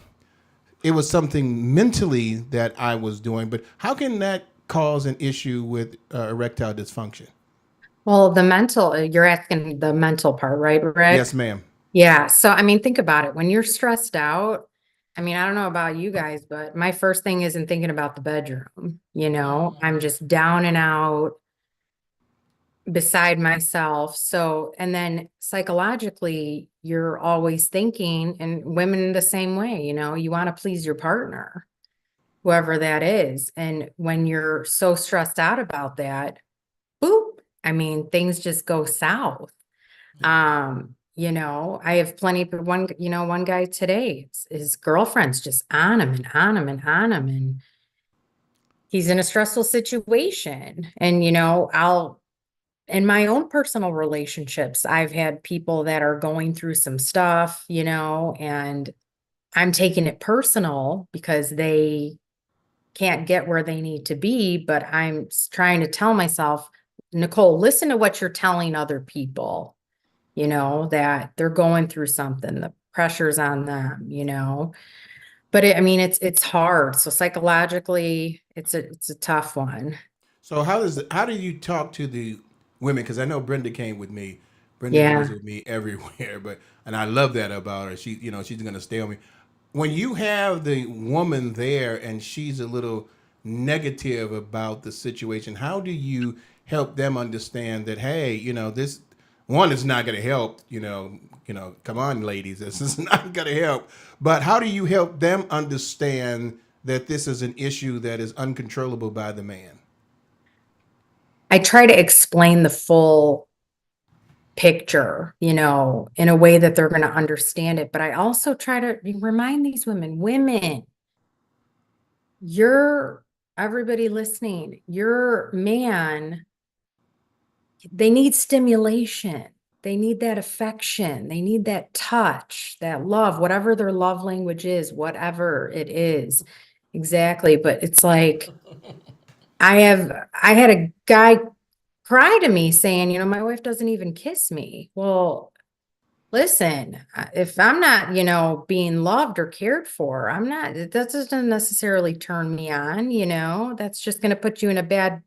it was something mentally that I was doing. But how can that cause an issue with erectile dysfunction? Well, you're asking the mental part, right, Rick? Yes, ma'am. Yeah. So, I mean, think about it. When you're stressed out, I mean, I don't know about you guys, but my first thing isn't thinking about the bedroom. I'm just down and out, beside myself. So, and then psychologically, you're always thinking, and women the same way, you want to please your partner, whoever that is. And when you're so stressed out about that, boop, I mean, things just go south. I have plenty of one guy today, his girlfriend's just on him and on him and on him, and he's in a stressful situation. And, in my own personal relationships, I've had people that are going through some stuff, and I'm taking it personal because they can't get where they need to be. But I'm trying to tell myself, Nicole, listen to what you're telling other people, that they're going through something, the pressure's on them, But I mean, it's hard. So psychologically, it's a tough one. So how do you talk to the women? Because I know Brenda came with me. Brenda Yeah. goes with me everywhere, and I love that about her. She's gonna stay on me. When you have the woman there and she's a little negative about the situation, how do you help them understand that, hey, this one is not going to help, come on, ladies, this is not going to help. But how do you help them understand that this is an issue that is uncontrollable by the man? I try to explain the full picture, in a way that they're going to understand it. But I also try to remind these women, everybody listening, your man, they need stimulation. They need that affection. They need that touch, that love, whatever their love language is, whatever it is. Exactly. But it's like, I had a guy cry to me saying, my wife doesn't even kiss me. Well, listen, if I'm not, being loved or cared for, that doesn't necessarily turn me on, that's just going to put you in a bad,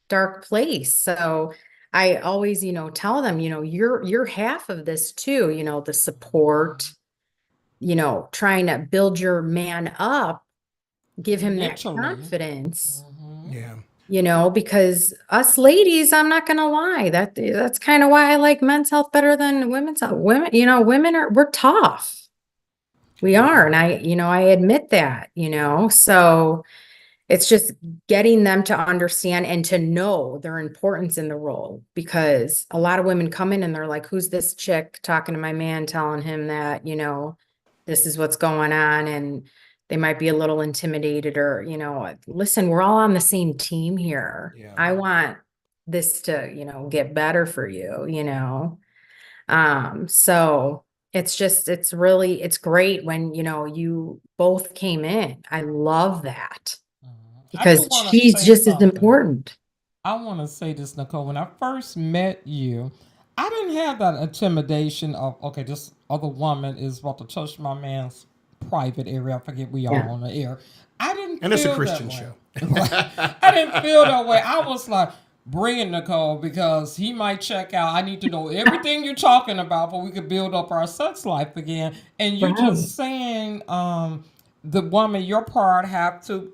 dark place. So I always, tell them, you're half of this too, the support, trying to build your man up, give him that Mentally. confidence. Yeah. Because us ladies, I'm not gonna lie, that's kind of why I like men's health better than women's health. We're tough. We are, and I admit that, so it's just getting them to understand and to know their importance in the role, because a lot of women come in and they're like, who's this chick talking to my man, telling him that, this is what's going on, and they might be a little intimidated, or, listen, we're all on the same team here. Yeah. I want this to, get better for you, so it's great when, you both came in. I love that, because she's just as important. I want to say this, Nicole. When I first met you, I didn't have that intimidation of, okay, this other woman is about to touch my man's private area. I forget we are on the air. I didn't And it's a feel Christian that show. way. I didn't feel that way. I was like, bring it, Nicole, because he might check out. I need to know everything you're talking about, but we could build up our sex life again. And you just saying, the woman, your part, have to,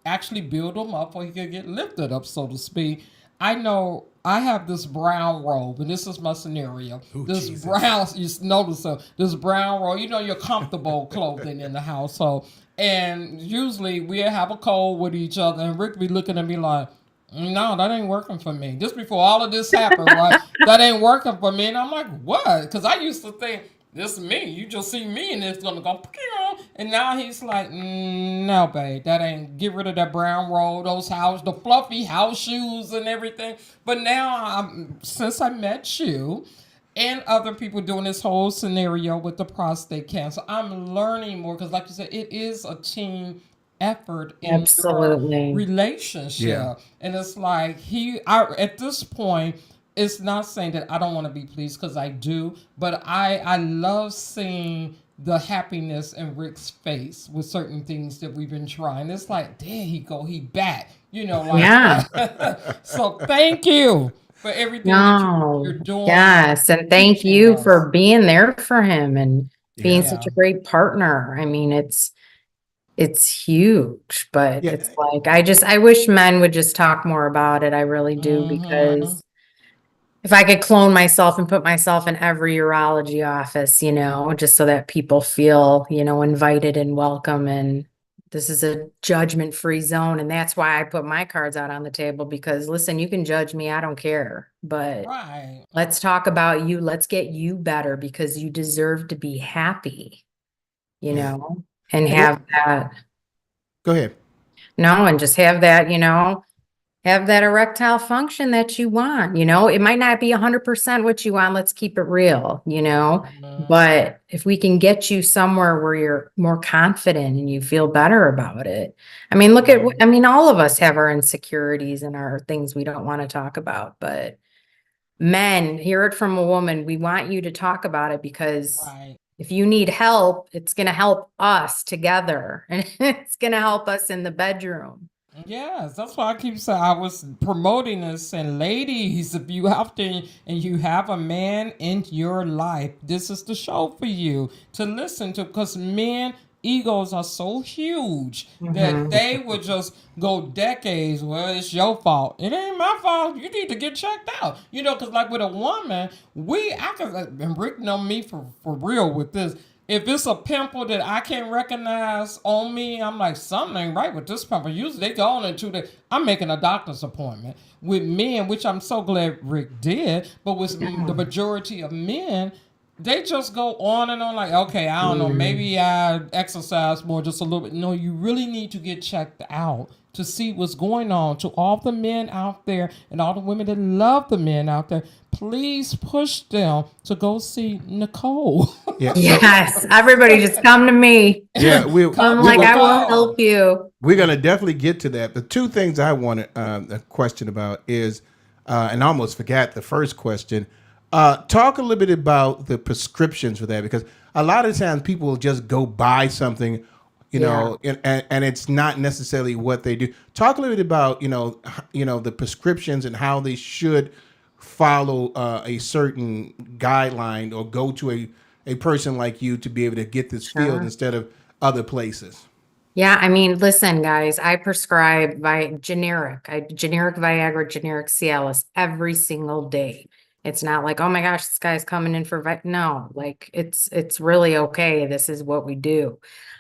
actually build him up, or he could get lifted up, so to speak. I know I have this brown robe, and this is my scenario. Ooh, This Jesus. brown, you notice this brown robe. You know, your comfortable clothing in the household, and usually we have a cold with each other, and Rick be looking at me like, "No, that ain't working for me." Just before all of this happened, right? That ain't working for me, and I'm like, "What?" Because I used to think this is me. You just see me, and it's gonna go. Pew. And now he's like, "No, babe, that ain't. Get rid of that brown robe, the fluffy house shoes, and everything." But now, since I met you, and other people doing this whole scenario with the prostate cancer, I'm learning more because, like you said, it is a team effort in your Absolutely. relationship. Yeah. And it's like at this point, it's not saying that I don't want to be pleased because I do, but I love seeing the happiness in Rick's face with certain things that we've been trying. It's like, there he go, he back, like Yeah. that. So thank you for everything that you're No. doing Yes. And and thank teaching you us. for being there for him and being Yeah. such Yeah. a great partner. I mean, it's huge, but Yeah. it's like I wish men would just talk more about it. I really do, Mm-hmm. because if I could clone myself and put myself in every urology office, just so that people feel, invited and welcome, and this is a judgment-free zone. And that's why I put my cards out on the table, because listen, you can judge me, I don't care, but Right. let's talk about you. Let's get you better, because you deserve to be happy, Yeah. and And what? have that, Go ahead. no, and just have that, have that erectile function that you want. It might not be 100% what you want. Let's keep it real, Mhm. but if we can get you somewhere where you're more confident and you feel better about it. I mean, look at, Mhm. I mean, all of us have our insecurities and our things we don't want to talk about, but men, hear it from a woman. We want you to talk about it, because Right. if you need help, it's going to help us together, and it's going to help us in the bedroom. Yes, that's why I keep saying I was promoting this. And ladies, if you have to and you have a man in your life, this is the show for you to listen to, because men egos are so huge that Mhm. they would just go decades. Well, it's your fault. It ain't my fault. You need to get checked out. Because like with a woman, I can, and Rick know me for real with this. If it's a pimple that I can't recognize on me, I'm like, something ain't right with this pimple. Usually they go on in 2 days. I'm making a doctor's appointment. With men, which I'm so glad Rick did, but with the majority of men, they just go on and on like, okay, I don't know, maybe I exercise more just a little bit. No, you really need to get checked out to see what's going on. To all the men out there and all the women that love the men out there, please push them to go see Nicole. Yeah. So Yes, everybody just come to me. yeah, I'm Come we to like, go. I will Nicole. help you. We're gonna definitely get to that. The two things I wanted a question about is, and I almost forgot the first question. Talk a little bit about the prescriptions for that, because a lot of times people will just go buy something, Yeah. and it's not necessarily what they do. Talk a little bit about the prescriptions and how they should follow a certain guideline, or go to a person like you to be able to get this field Sure. instead of other places. Yeah, I mean, listen, guys, I prescribe generic Viagra, generic Cialis every single day. It's not like, oh my gosh, this guy's coming in for no, like it's really okay. This is what we do.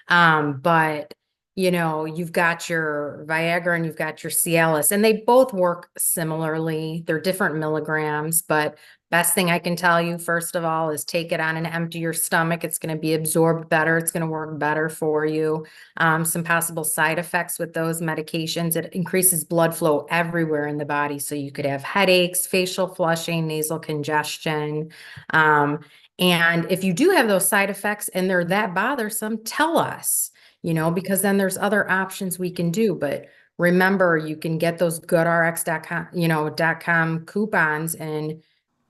But you've got your Viagra and you've got your Cialis, and they both work similarly. They're different milligrams, but best thing I can tell you, first of all, is take it on an empty your stomach. It's going to be absorbed better. It's going to work better for you. Some possible side effects with those medications: it increases blood flow everywhere in the body. So you could have headaches, facial flushing, nasal congestion. And if you do have those side effects and they're that bothersome, tell us, because then there's other options we can do. But remember, you can get those goodrx.com, .com coupons, and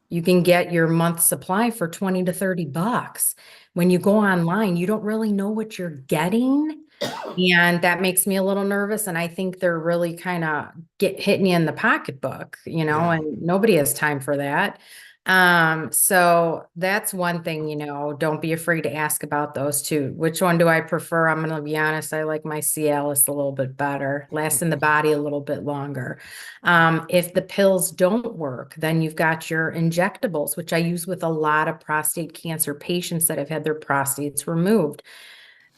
you can get your month supply for 20 to 30 bucks. When you go online, you don't really know what you're getting. And that makes me a little nervous. And I think they're really kind of hitting you in the pocketbook, Yeah. and nobody has time for that. So that's one thing, don't be afraid to ask about those too. Which one do I prefer? I'm gonna be honest, I like my Cialis a little bit better, lasts in the body a little bit longer. If the pills don't work, then you've got your injectables, which I use with a lot of prostate cancer patients that have had their prostates removed.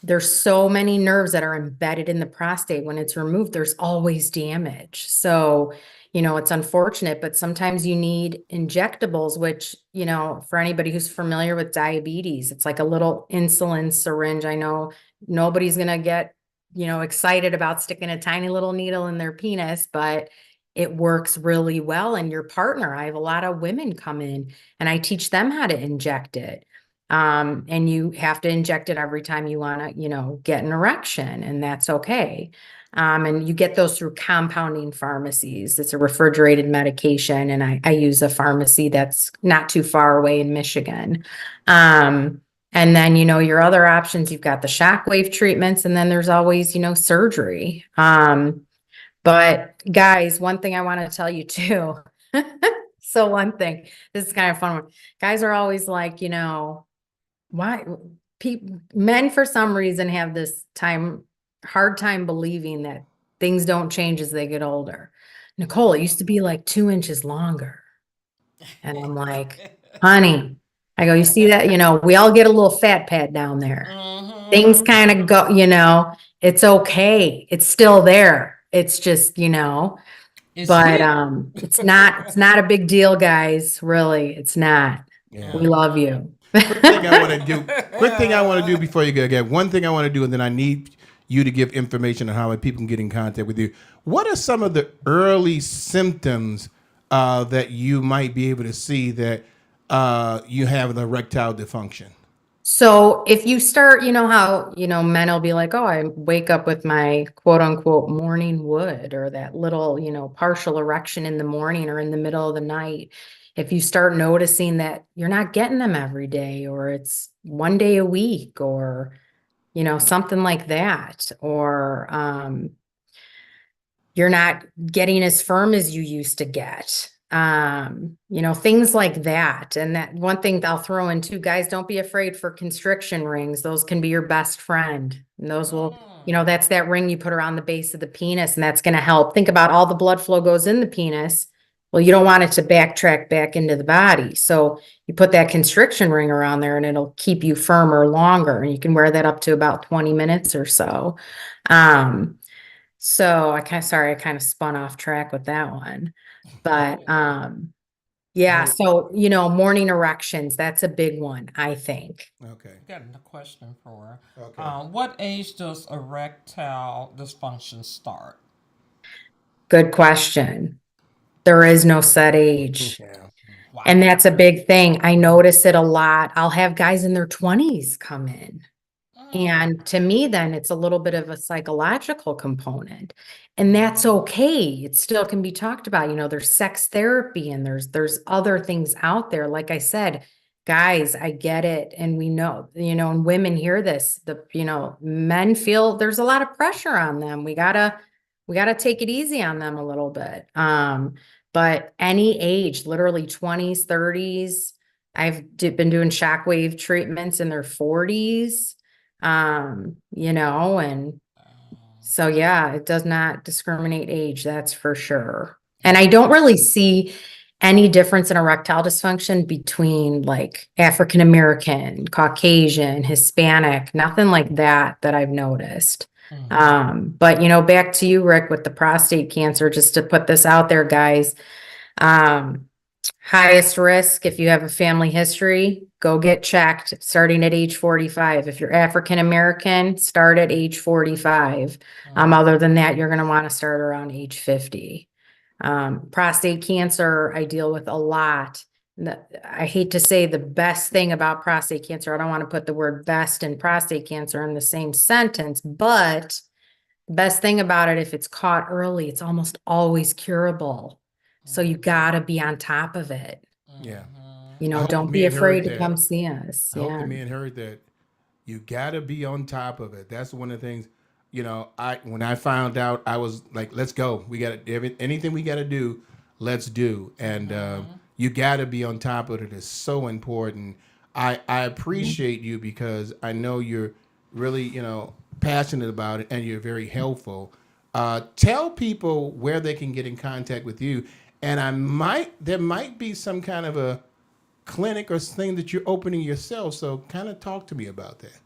There's so many nerves that are embedded in the prostate. When it's removed, there's always damage. So, it's unfortunate, but sometimes you need injectables, which, for anybody who's familiar with diabetes, it's like a little insulin syringe. I know nobody's going to get, excited about sticking a tiny little needle in their penis, but it works really well. And your partner, I have a lot of women come in and I teach them how to inject it. And you have to inject it every time you want to, get an erection, and that's okay. And you get those through compounding pharmacies. It's a refrigerated medication, and I use a pharmacy that's not too far away in Michigan. And then, your other options, you've got the shockwave treatments, and then there's always, surgery. But guys, one thing I want to tell you too. So one thing, this is kind of fun. Guys are always like, why men for some reason have this hard time believing that things don't change as they get older. Nicole, it used to be like 2 inches longer. And I'm like, honey, I go, you see that? We all get a little fat pad down there. Things kind of go, it's okay. It's still there. It's just, It's but hidden. it's not a big deal, guys. Really, it's not. Yeah. We love you. Quick thing I want to do before you go again. One thing I want to do, and then I need you to give information on how people can get in contact with you. What are some of the early symptoms that you might be able to see that you have an erectile dysfunction? So if you start, how, men will be like, oh, I wake up with my quote unquote morning wood, or that little, partial erection in the morning or in the middle of the night. If you start noticing that you're not getting them every day, or it's one day a week, or, something like that, or you're not getting as firm as you used to get, things like that. And that one thing I'll throw in too, guys, don't be afraid for constriction rings. Those can be your best friend. And those will, that's that ring you put around the base of the penis, and that's going to help. Think about all the blood flow goes in the penis. Well, you don't want it to backtrack back into the body. So you put that constriction ring around there and it'll keep you firmer longer. And you can wear that up to about 20 minutes or so. So I kind of spun off track with that one. But yeah, so morning erections, that's a big one, I think. Okay. Got a question for her. Okay. What age does erectile dysfunction start? Good question. There is no set age. Yeah. Wow. And that's a big thing. I notice it a lot. I'll have guys in their 20s come in. And to me, then it's a little bit of a psychological component, and that's okay. It still can be talked about. There's sex therapy, and there's other things out there. Like I said, guys, I get it. And we know, and women hear this, men feel there's a lot of pressure on them. We gotta take it easy on them a little bit. But any age, literally 20s, 30s, I've been doing shockwave treatments in their 40s. And so, yeah, it does not discriminate age, that's for sure. And I don't really see any difference in erectile dysfunction between like African American, Caucasian, Hispanic, nothing like that I've noticed. But back to you, Rick, with the prostate cancer, just to put this out there, guys. Highest risk, if you have a family history, go get checked starting at age 45. If you're African American, start at age 45. Other than that, you're going to want to start around age 50. Prostate cancer, I deal with a lot. I hate to say the best thing about prostate cancer. I don't want to put the word best and prostate cancer in the same sentence, but the best thing about it, if it's caught early, it's almost always curable. So you gotta be on top of it. Yeah. Don't be afraid to come see us. I hope Yeah. the men heard that. You gotta be on top of it. That's one of the things. When I found out, I was like, "Let's go. We got anything we got to do. Let's do." And you got to be on top of it. It's so important. I appreciate you because I know you're really, passionate about it and you're very helpful. Tell people where they can get in contact with you. And there might be some kind of a clinic or thing that you're opening yourself. So kind of talk to me about that.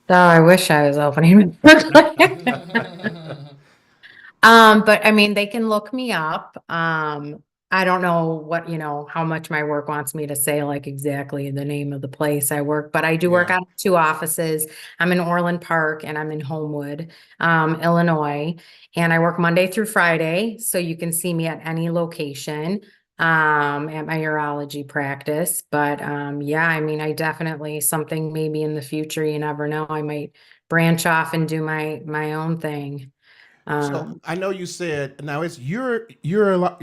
Oh, I wish I was opening. But I mean, they can look me up. I don't know what, how much my work wants me to say, like exactly the name of the place I work, but I do work Yeah. out of 2 offices. I'm in Orland Park and I'm in Homewood, Illinois, and I work Monday through Friday. So you can see me at any location, at my urology practice. But, yeah, I mean, I definitely something maybe in the future, you never know, I might branch off and do my own thing. So I know you said now it's I can't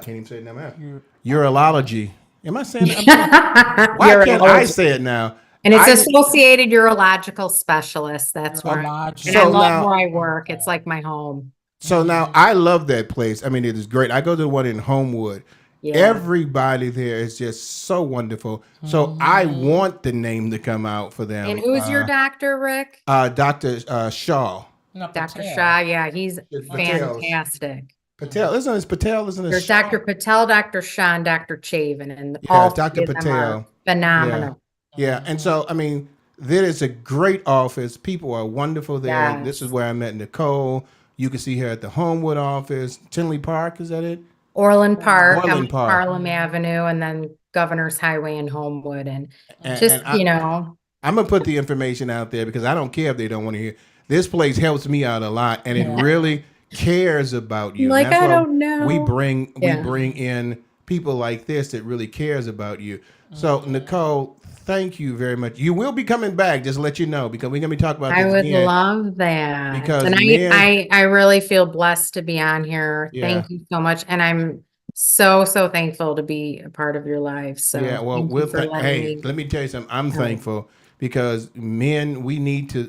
even say it now. Man. Urology. Am I saying that? Why can't I Urology. say it now? And it's I Associated Urological Specialist. That's where, and I So love now- where I work. It's like my home. so now I love that place. I mean, it is great. I go to the one in Homewood. Yeah. Everybody there is just so wonderful. So I want the name to come out for them. And who's your doctor, Rick? Dr. Shaw No, Dr. Patel. Shah. Yeah, he's Patel's. fantastic. Patel. Isn't it Patel? Isn't it There's Shaw? Dr. Patel, Dr. Shah, and Dr. Chavin, and Yeah, all Dr. three of them are Patel. phenomenal. Yeah, and so I mean, there is a great office. People are wonderful there. Yes. This is where I met Nicole. You can see her at the Homewood office, Tinley Park. Is that it? Orland Park, Orland on Park. Harlem Avenue, and then Governor's Highway in Homewood, and And- just, and I'm gonna put the information out there because I don't care if they don't want to hear. This place helps me out a lot, and it really cares about you. Like, That's I why don't know. We bring Yeah. in people like this that really cares about you. So Nicole, thank you very much. You will be coming back, just to let you know, because we're gonna be talking about I this would again. love that. Because And men- I really feel blessed to be on here. Yeah. Thank you so much. And I'm so thankful to be a part of your life. So Yeah, well, thank you for letting hey, me. let me tell you something. I'm thankful because men, we need to,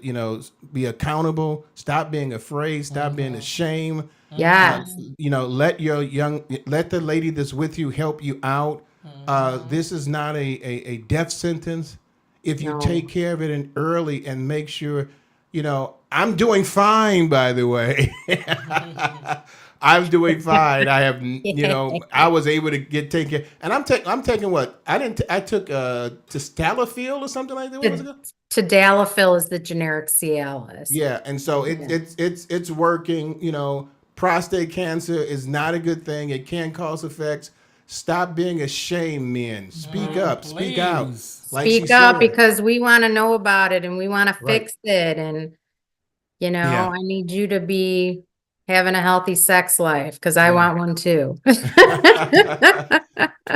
be accountable. Stop being afraid. Stop being ashamed. Yes. Let the lady that's with you help you out. This is not a death sentence. If you No. take care of it in early and make sure, I'm doing fine, by the way. I'm doing fine. I have, I was able to get taken care, and I'm taking what? I took Tadalafil or something like that. What was it? Tadalafil is the generic Cialis. Yeah, and so it's working. Prostate cancer is not a good thing. It can cause effects. Stop being ashamed, men. Speak up. Speak out. Please. Like she Speak up said. because we want to know about it and we want to Right. fix it. And, Yeah. I need you to be having a healthy sex life because I want one too.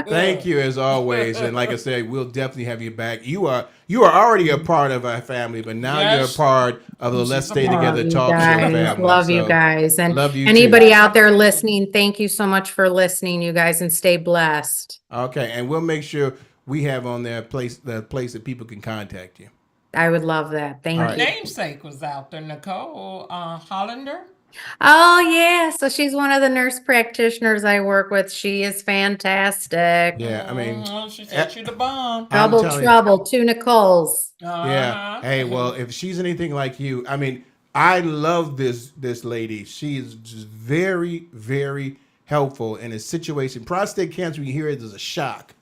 Thank you as always, and like I said, we'll definitely have you back. You are already a part of our family, but now you're Yes. a part of the Let's She's a Stay part. Together You Talk Show guys, family. love you So, guys. And love you anybody too. out there listening, thank you so much for listening, you guys, and stay blessed. Okay, and we'll make sure we have on there the place that people can contact you. I would love that. Thank All right. you. Namesake was out there, Nicole Hollander. Oh, yeah. So she's one of the nurse practitioners I work with. She is fantastic. Yeah, I mean, She said you the bomb. I'm Double telling you. trouble, 2 Nicoles. Yeah. Hey, well, if she's anything like you, I mean, I love this lady. She is just very, very helpful in a situation. Prostate cancer, you hear it as a shock.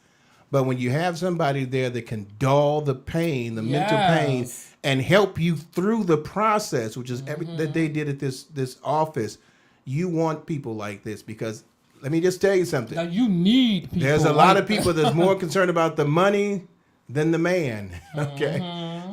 But when you have somebody there that can dull the pain, the mental pain, Yes. and help you through the process, which is everything that they did at this office, you want people like this because let me just tell you something. Now you need people. There's a lot of people that's more concerned about the money than the man. Okay.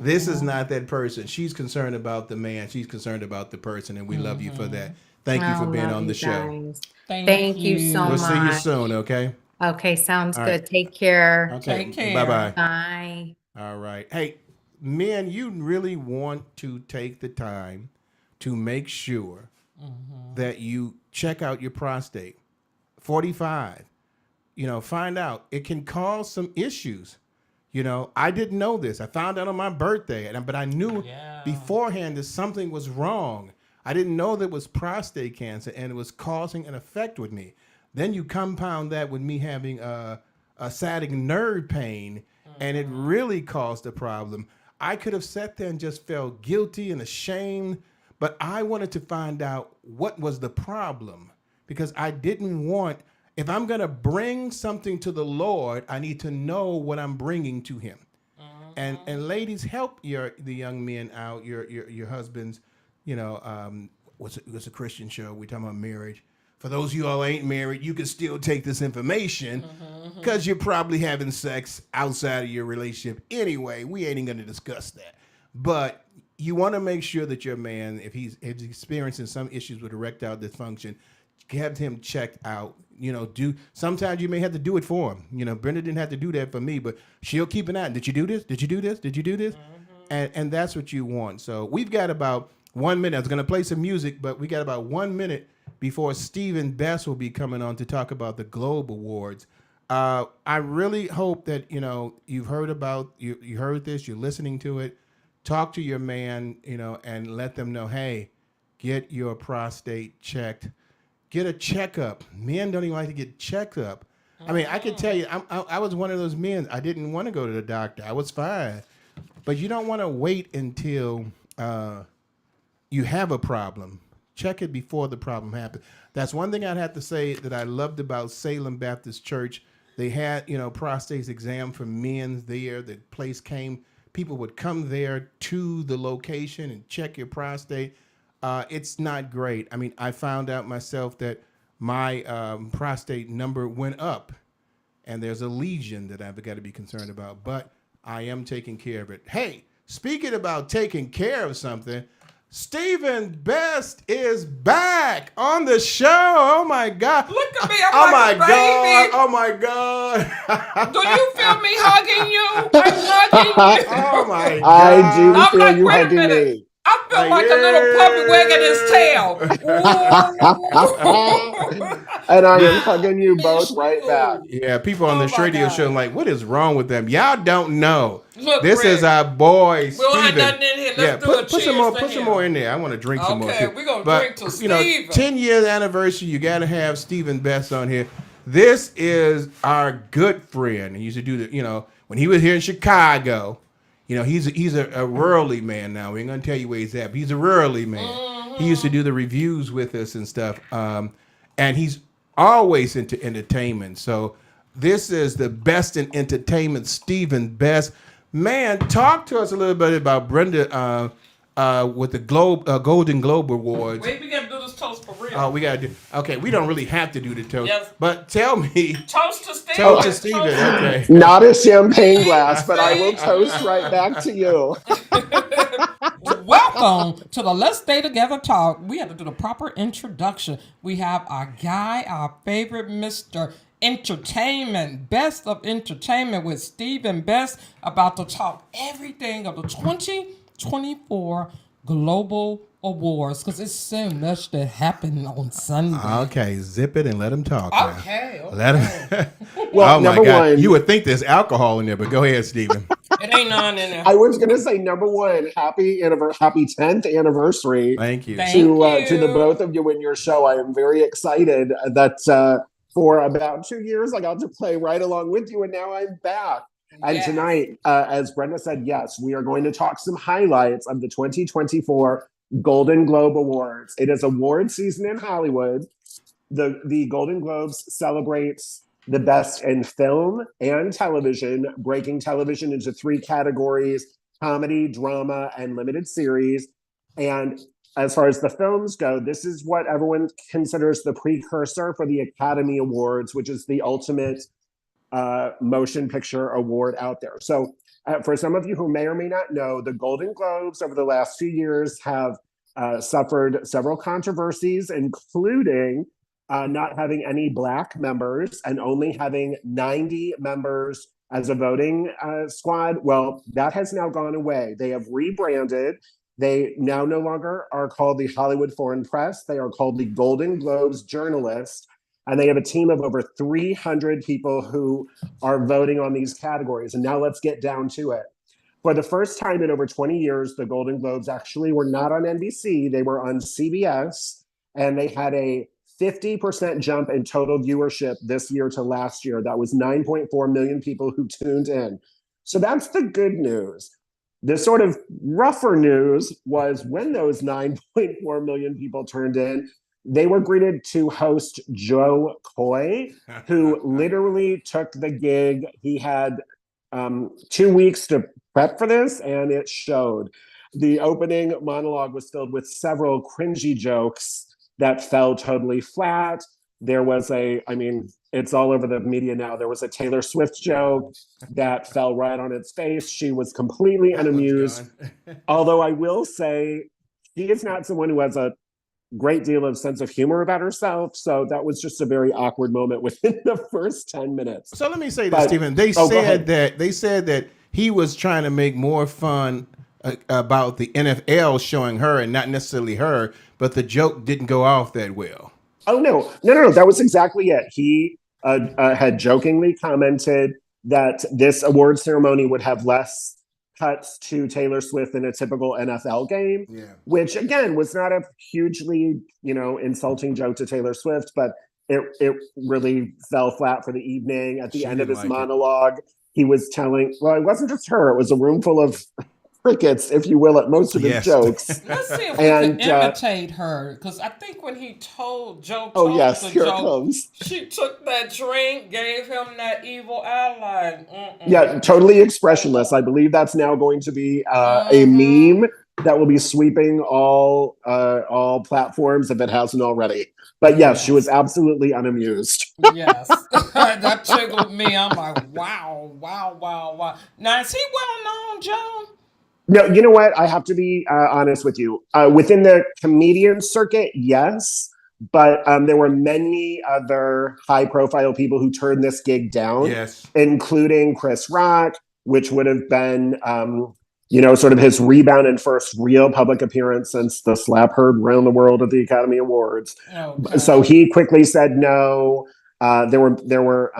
This is not that person. She's concerned about the man. She's concerned about the person, and we love you for that. Thank you for Oh, being love on you the show. guys. Thank you so We'll see you much. soon, okay? Okay, sounds All good. right. Take care. Okay. Take care. Bye-bye. Bye. All right. Hey, men, you really want to take the time to make sure that you check out your prostate. 45. Find out. It can cause some issues. I didn't know this. I found out on my birthday, but I knew Yeah. beforehand that something was wrong. I didn't know that it was prostate cancer and it was causing an effect with me. Then you compound that with me having a sciatic nerve pain, and it really caused a problem. I could have sat there and just felt guilty and ashamed, but I wanted to find out what was the problem because I didn't want, if I'm going to bring something to the Lord, I need to know what I'm bringing to him. And ladies, help the young men out, your husbands. You know, what's a Christian show? We're talking about marriage. For those of you all ain't married, you can still take this information because you're probably having sex outside of your relationship anyway. We ain't going to discuss that. But you want to make sure that your man, if he's experiencing some issues with erectile dysfunction, have him checked out. You know, sometimes you may have to do it for him. You know, Brenda didn't have to do that for me, but she'll keep an eye. Did you do this? Did you do this? Did you do this? And that's what you want. So we've got about 1 minute. I was going to play some music, but we got about 1 minute before Stephen Best will be coming on to talk about the Globe Awards. I really hope that, you know, you've heard about, you heard this, you're listening to it. Talk to your man, you know, and let them know, hey, get your prostate checked. Get a checkup. Men don't even like to get checked up. I mean, I can tell you, I was one of those men. I didn't want to go to the doctor. I was fine. But you don't want to wait until you have a problem. Check it before the problem happens. That's one thing I'd have to say that I loved about Salem Baptist Church. They had, you know, prostate exam for men there. The place came, people would come there to the location and check your prostate. It's not great. I mean, I found out myself that my prostate number went up, and there's a lesion that I've got to be concerned about, but I am taking care of it. Hey, speaking about taking care of something, Stephen Best is back on the show. Oh my God. Look at me. I'm like a baby. Oh my God. Do you feel me hugging you? I'm hugging you. Oh my God. I do I'm feel like, you wait a hugging minute. me. I feel like a little puppy wagging his tail. And I am hugging you both right back. Yeah, people on Oh this my radio God. show are like, what is wrong with them? Y'all don't know. Look, This Greg, is our boy, we don't have Stephen. nothing in here. Let's do a put some cheers more. to Put some him. more in there. I want to drink some more. Okay, too. we're gonna But, drink to you know, Stephen. 10 years anniversary. You got to have Stephen Best on here. This is our good friend. He used to do the, you know, when he was here in Chicago. You know, he's a rurally man now. We ain't gonna tell you where he's at, but he's a rurally man. He used to do the reviews with us and stuff. And he's always into entertainment. So this is the best in entertainment, Stephen Best. Man, talk to us a little bit about Brenda with the Golden Globe Awards. Wait, we gotta do this toast for real. We gotta do. Okay, we don't really have to do the toast, Yes. but tell me. Toast to Stephen. Toast to Stephen. Okay. Not a champagne glass, but I will toast right back to you. Welcome to the Let's Stay Together Talk. We have to do the proper introduction. We have our guy, our favorite Mr. Entertainment, Best of Entertainment with Stephen Best, about to talk everything of the 2024 Global Awards, because it's so much that happened on Sunday. Okay, zip it and let him talk. Now. Okay. Let him. Well, Oh my number God! one- You would think there's alcohol in there, but go ahead, Stephen. It ain't none in there. I was going to say, number one, happy 10th anniversary Thank you. Thank to the you. both of you and your show. I am very excited that for about 2 years I got to play right along with you, and now I'm back. And Yes. tonight, as Brenda said, yes, we are going to talk some highlights of the 2024 Golden Globe Awards. It is award season in Hollywood. The Golden Globes celebrates the best in film and television, breaking television into 3 categories: comedy, drama, and limited series. And as far as the films go, this is what everyone considers the precursor for the Academy Awards, which is the ultimate motion picture award out there. So for some of you who may or may not know, the Golden Globes over the last few years have suffered several controversies, including not having any Black members and only having 90 members as a voting squad. Well, that has now gone away. They have rebranded. They now no longer are called the Hollywood Foreign Press. They are called the Golden Globes Journalists. And they have a team of over 300 people who are voting on these categories. And now let's get down to it. For the first time in over 20 years, the Golden Globes actually were not on NBC. They were on CBS, and they had a 50% jump in total viewership this year to last year. That was 9.4 million people who tuned in. So that's the good news. The sort of rougher news was when those 9.4 million people turned in, they were greeted to host Joe Coy, who literally took the gig. He had 2 weeks to prep for this, and it showed. The opening monologue was filled with several cringy jokes that fell totally flat. There was it's all over the media now. There was a Taylor Swift joke that fell right on its face. She was completely unamused. Although I will say, she is not someone who has a great deal of sense of humor about herself. So that was just a very awkward moment within the first 10 minutes. So let me say this, Stephen. They said that he was trying to make more fun about the NFL showing her and not necessarily her, but the joke didn't go off that well. Oh, no. That was exactly it. He had jokingly commented that this award ceremony would have less cuts to Taylor Swift than a typical NFL game, which again was not a hugely, insulting joke to Taylor Swift, but it really fell flat for the evening. At the end of his monologue, he was telling, well, it wasn't just her, it was a room full of crickets, if you will, at most of his jokes. Let's see if we can imitate her, because I think when he told Joe, here it comes. She took that drink, gave him that evil eye like, yeah, totally expressionless. I believe that's now going to be a meme that will be sweeping all platforms if it hasn't already. But yes, she was absolutely unamused. Yes, that tickled me. I'm like, wow. Now, is he well known, Joe? No, you know what? I have to be honest with you. Within the comedian circuit, yes. But there were many other high-profile people who turned this gig down, including Chris Rock, which would have been, sort of his rebound and first real public appearance since the slap heard around the world at the Academy Awards. Okay. So he quickly said no. There were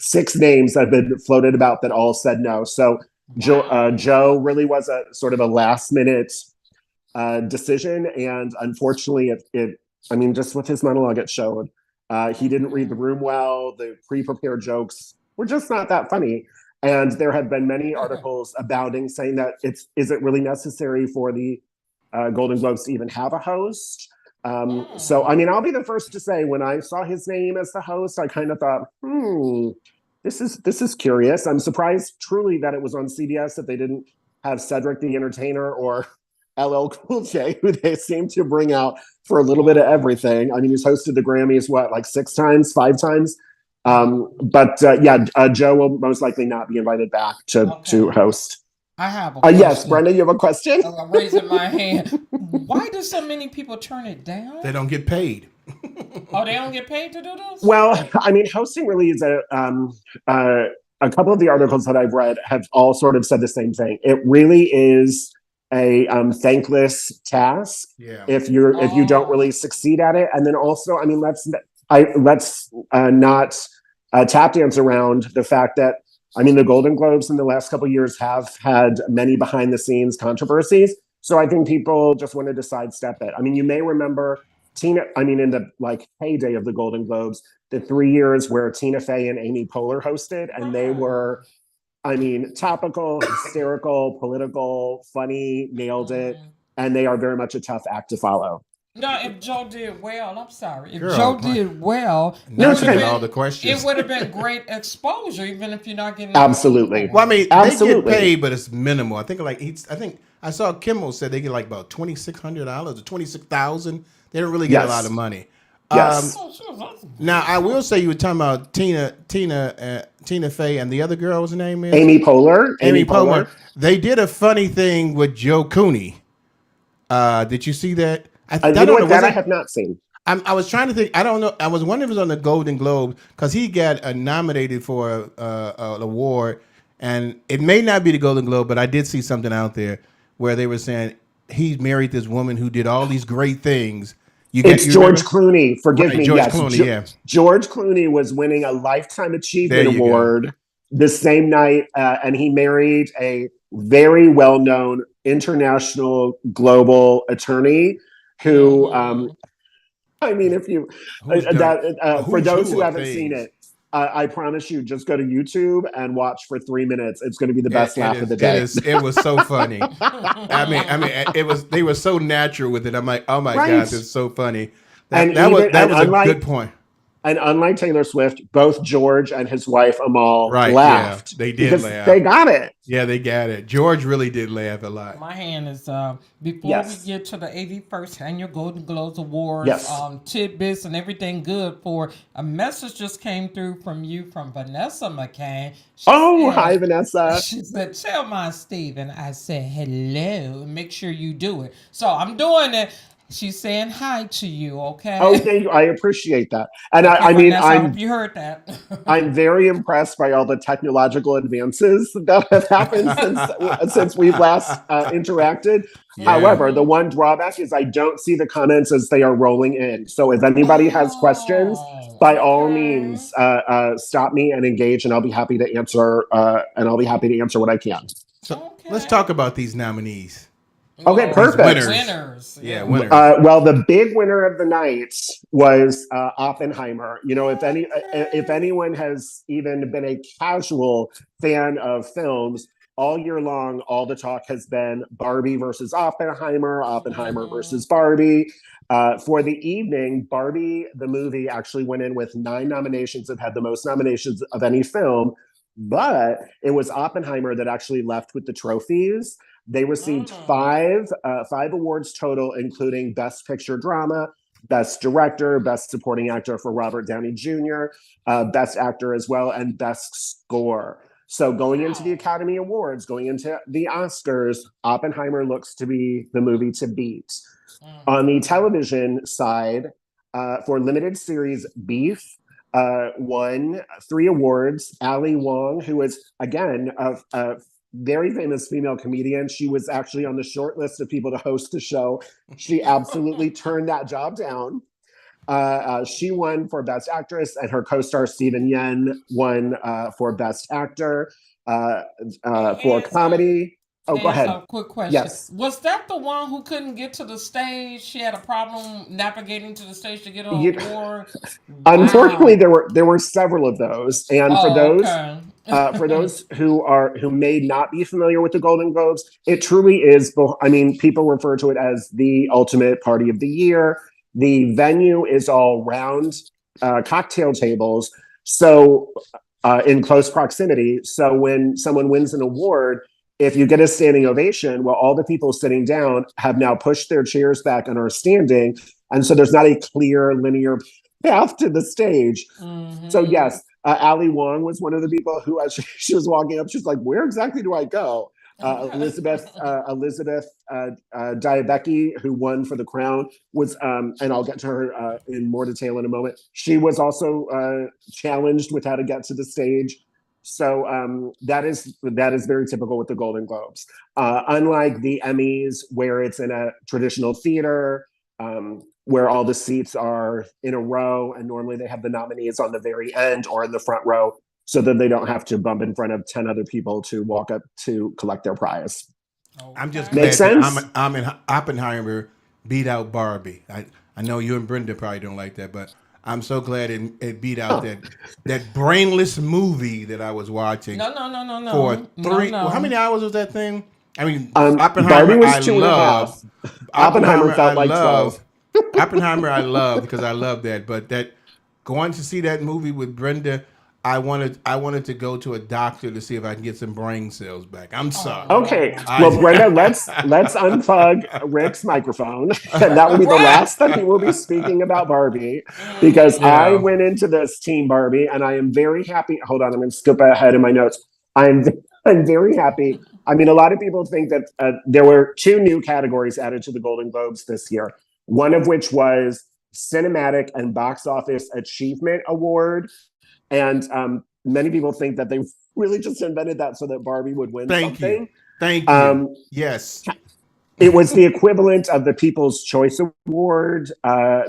6 names that had been floated about that all said no. So Joe really was a sort of a last-minute decision, and unfortunately, just with his monologue, it showed. He didn't read the room well. The pre-prepared jokes were just not that funny. And there have been many articles abounding saying that is it really necessary for the Golden Globes to even have a host? So, I'll be the first to say, when I saw his name as the host, I kind of thought, this is curious. I'm surprised truly that it was on CBS, that they didn't have Cedric the Entertainer or LL Cool J, who they seem to bring out for a little bit of everything. He's hosted the Grammys, 6 times, 5 times? Joe will most likely not be invited back to host. I have a question. Yes, Brenda, you have a question? I'm raising my hand. Why do so many people turn it down? They don't get paid. Oh, they don't get paid to do this? Well, hosting really is a couple of the articles that I've read have all sort of said the same thing. It really is a thankless task if you don't really succeed at it. And then also, let's not tap dance around the fact that the Golden Globes in the last couple of years have had many behind the scenes controversies. So I think people just wanted to sidestep it. You may remember in the heyday of the Golden Globes, the 3 years where Tina Fey and Amy Poehler hosted, and they were, topical, hysterical, political, funny, nailed it. And they are very much a tough act to follow. No, if Joe did well, I'm sorry. If Girl, Joe did well, all the questions. It would have been great exposure, even if you're not getting. Absolutely. Well, they get paid, but it's minimal. I think I saw Kimmel said they get like about $2,600 or $26,000. They don't really get a lot of money. Yes. Now I will say, you were talking about Tina Fey and the other girl. What's her name? Is Amy Poehler. Amy Poehler. They did a funny thing with Joe Cooney. Did you see that? I have not seen. I was trying to think. I don't know. I was wondering if it was on the Golden Globe, because he got nominated for an award, and it may not be the Golden Globe, but I did see something out there where they were saying he married this woman who did all these great things. It's George Clooney. Forgive me. George Clooney, George Clooney was winning a Lifetime Achievement Award the same night, and he married a very well-known international global attorney who I mean, if you Who's done for who's those who who of haven't seen things? it, I promise you, just go to YouTube and watch for 3 minutes. It's going to be the best It laugh of is. the day. It was so funny. It was. They were so natural with it. I'm like, oh my god, Right. this is so funny. And That was a good point. unlike Taylor Swift, both George and his wife Amal Right? Yeah, laughed they did because laugh. they got it. Yeah, they got it. George really did laugh a lot. My hand is before we Yes. get to the 81st annual Golden Globes Awards Yes. tidbits and everything good for a message just came through from you from Vanessa McCain. She Oh, said, hi, Vanessa. she said, tell my Stephen I said hello and make sure you do it. So I'm doing it. She's saying hi to you, okay? Oh, thank you. I appreciate that. And Okay, I mean, Vanessa, I hope you heard that. I'm very impressed by all the technological advances that have happened since we've last interacted. Yeah. However, the one drawback is I don't see the comments as they are rolling in. So if anybody has questions, by all means, stop me and engage, and I'll be happy to answer. And I'll be happy to answer what I can. So let's talk about these nominees. Okay, Well, perfect. Winners. Yeah, winners. Well, the big winner of the night was Oppenheimer. You know, if anyone has even been a casual fan of films, all year long, all the talk has been Barbie versus Oppenheimer, Oppenheimer versus Barbie. For the evening, Barbie, the movie, actually went in with 9 nominations. It had the most nominations of any film, but it was Oppenheimer that actually left with the trophies. They received five awards total, including Best Picture Drama, Best Director, Best Supporting Actor for Robert Downey Jr., Best Actor as well, and Best Score. So going into the Academy Awards, going into the Oscars, Oppenheimer looks to be the movie to beat. On the television side, for limited series, Beef won 3 awards. Ali Wong, who is, again, a very famous female comedian. She was actually on the short list of people to host the show. She absolutely turned that job down. She won for Best Actress, and her co-star Steven Yeun won for Best Actor for comedy. Oh, go ahead. A quick question. Yes. Was that the one who couldn't get to the stage? She had a problem navigating to the stage to get her award. Unfortunately, there were several of those, and for those okay. for those who may not be familiar with the Golden Globes, it truly is. I mean, people refer to it as the ultimate party of the year. The venue is all round cocktail tables, so in close proximity. So when someone wins an award, if you get a standing ovation, well, all the people sitting down have now pushed their chairs back and are standing, and so there's not a clear linear path to the stage. So yes, Ali Wong was one of the people who, as she was walking up, she's like, "Where exactly do I go?" Elizabeth Debicki, who won for The Crown, was, and I'll get to her in more detail in a moment. She was also challenged with how to get to the stage. So that is very typical with the Golden Globes. Unlike the Emmys, where it's in a traditional theater, where all the seats are in a row, and normally they have the nominees on the very end or in the front row, so that they don't have to bump in front of 10 other people to walk up to collect their prize. I'm just Makes glad sense? that Oppenheimer beat out Barbie. I know you and Brenda probably don't like that, but I'm so glad it beat out that brainless movie that I was watching. No. For 3, No. well, how many hours was that thing? I mean, Barbie was 2.5. Oppenheimer felt like 12. Oppenheimer, I love because I love that. But that going to see that movie with Brenda, I wanted to go to a doctor to see if I can get some brain cells back. I'm sorry. Okay, well, Brenda, let's unplug Rick's microphone, and that will be the last time he will be speaking about Barbie, because I went into this Team Barbie, and I am very happy. Hold on, I'm going to skip ahead in my notes. I'm very happy. I mean, a lot of people think that there were 2 new categories added to the Golden Globes this year. One of which was Cinematic and Box Office Achievement Award. And many people think that they really just invented that so that Barbie would win something. Thank you. Yes. It was the equivalent of the People's Choice Award,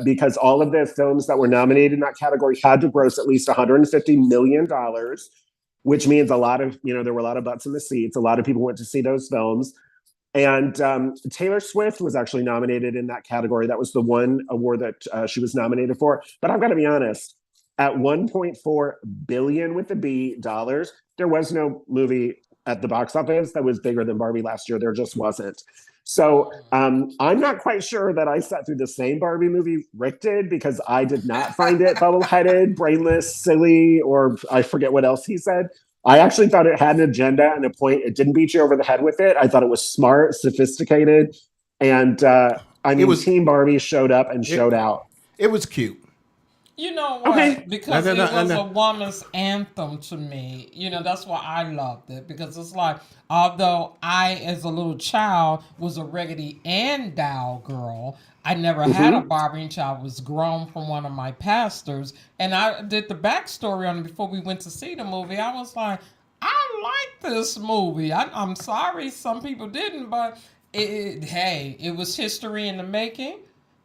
because all of the films that were nominated in that category had to gross at least $150 million, which means there were a lot of butts in the seats. A lot of people went to see those films. And Taylor Swift was actually nominated in that category. That was the one award that she was nominated for. But I've got to be honest, at 1.4 billion with the B dollars, there was no movie at the box office that was bigger than Barbie last year. There just wasn't. So I'm not quite sure that I sat through the same Barbie movie Rick did, because I did not find it bubble-headed, brainless, silly, or I forget what else he said. I actually thought it had an agenda and a point. It didn't beat you over the head with it. I thought it was smart, sophisticated, and Team Barbie showed up and showed out. It was cute. You know what? Okay. Because No, no, it no, was no. a woman's anthem to me. You know, that's why I loved it. Because it's like, although I, as a little child, was a Raggedy Ann doll girl, I never had a Barbie until I was grown from one of my pastors. And I did the backstory on it before we went to see the movie. I was like, I like this movie. I'm sorry some people didn't, but it was history in the making.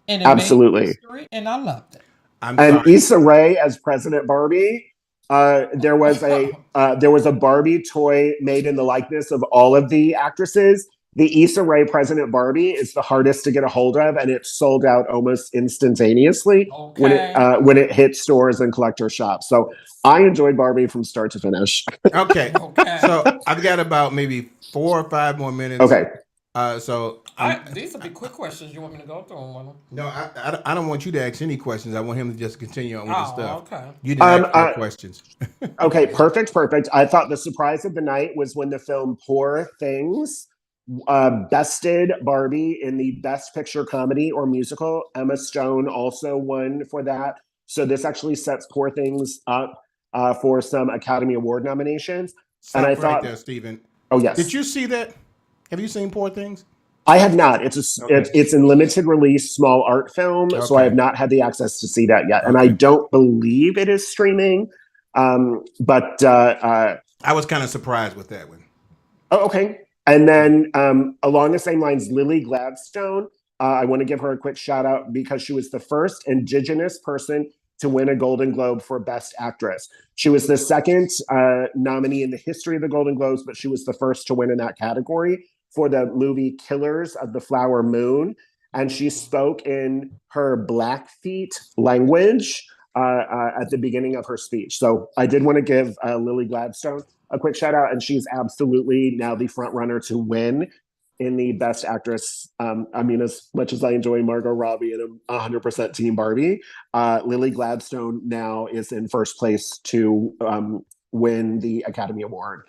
And it Absolutely. made history, and I loved it. I'm And sorry. Issa Rae as President Barbie. There was a Barbie toy made in the likeness of all of the actresses. The Issa Rae President Barbie is the hardest to get a hold of, and it sold out almost instantaneously Okay. when it hit stores and collector shops. So I enjoyed Barbie from start to finish. Okay. Okay. So I've got about maybe 4 or 5 more minutes. Okay. So These will be quick questions. You want me to go through them? no, I don't want you to ask any questions. I want him to just continue on with his Oh, stuff. okay. You didn't ask no questions. Okay, perfect. I thought the surprise of the night was when the film Poor Things bested Barbie in the Best Picture Comedy or Musical. Emma Stone also won for that. So this actually sets Poor Things up for some Academy Award nominations. Stop I right thought, there, Stephen. oh yes, Did you see that? Have you seen Poor Things? I have not. It's Okay. it's in limited release, small art film, so I Okay. have not had the access to see that yet, and I Okay. don't believe it is streaming. But I was kind of surprised with that one. oh, okay. And then along the same lines, Lily Gladstone. I want to give her a quick shout out because she was the first Indigenous person to win a Golden Globe for Best Actress. She was the second nominee in the history of the Golden Globes, but she was the first to win in that category for the movie Killers of the Flower Moon. And she spoke in her Blackfeet language at the beginning of her speech. So I did want to give Lily Gladstone a quick shout out, and she's absolutely now the front runner to win in the Best Actress. I mean, as much as I enjoy Margot Robbie and I'm 100% Team Barbie, Lily Gladstone now is in first place to win the Academy Award.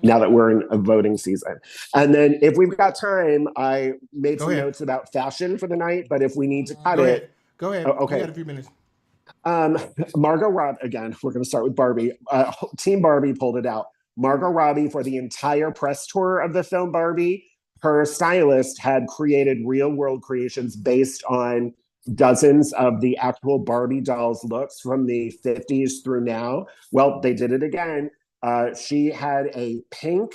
Now that we're in a voting season. And then if we've got time, I made some notes about fashion for the night, but if we need to cut it. Go ahead. Okay. You got a few minutes. Margot Robbie, again, we're going to start with Barbie. Team Barbie pulled it out. Margot Robbie, for the entire press tour of the film Barbie, her stylist had created real world creations based on dozens of the actual Barbie dolls looks from the 50s through now. Well, they did it again. She had a pink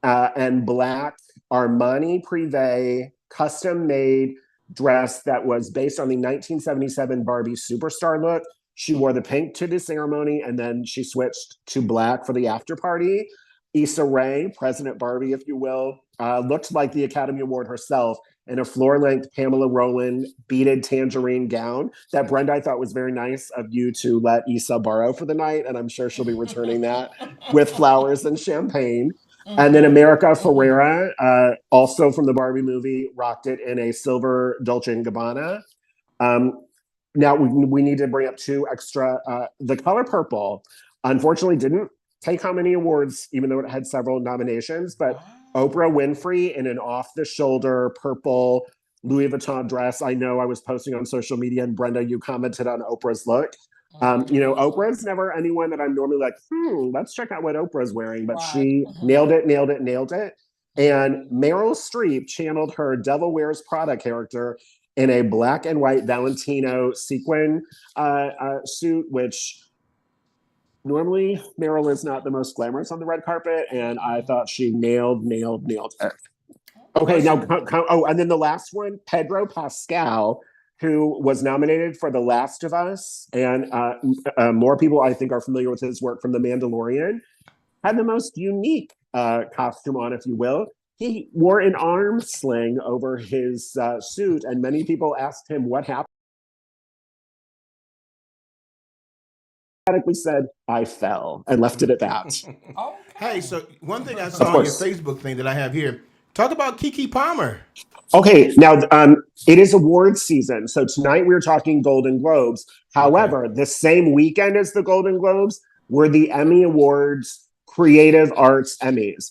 and black Armani Privé custom made dress that was based on the 1977 Barbie Superstar look. She wore the pink to the ceremony, and then she switched to black for the after party. Issa Rae, President Barbie, if you will, looked like the Academy Award herself in a floor-length Pamela Roland beaded tangerine gown that Brenda, I thought, was very nice of you to let Issa borrow for the night, and I'm sure she'll be returning that with flowers and champagne. And then America Ferrera, also from the Barbie movie, rocked it in a silver Dolce & Gabbana. Now, we need to bring up two extra. The color purple, unfortunately, didn't take home any awards, even though it had several nominations. But Oprah Winfrey in an off-the-shoulder purple Louis Vuitton dress. I know I was posting on social media, and Brenda, you commented on Oprah's look. Oprah's never anyone that I'm normally like, let's check out what Oprah's wearing, but she nailed it. And Meryl Streep channeled her Devil Wears Prada character in a black and white Valentino sequin suit, which normally Meryl is not the most glamorous on the red carpet, and I thought she nailed it. Okay, now, and then the last one, Pedro Pascal, who was nominated for The Last of Us, and more people I think are familiar with his work from The Mandalorian, had the most unique costume on, if you will. he wore an arm sling over his suit, and many people asked him what happened. He said, "I fell," and left it at that. Okay. Hey, so one thing I saw on your course. Facebook thing that I have here. Talk about Kiki Palmer. Okay, now it is awards season. So tonight we're talking Golden Globes. However, the same weekend as the Golden Globes were the Emmy Awards Creative Arts Emmys.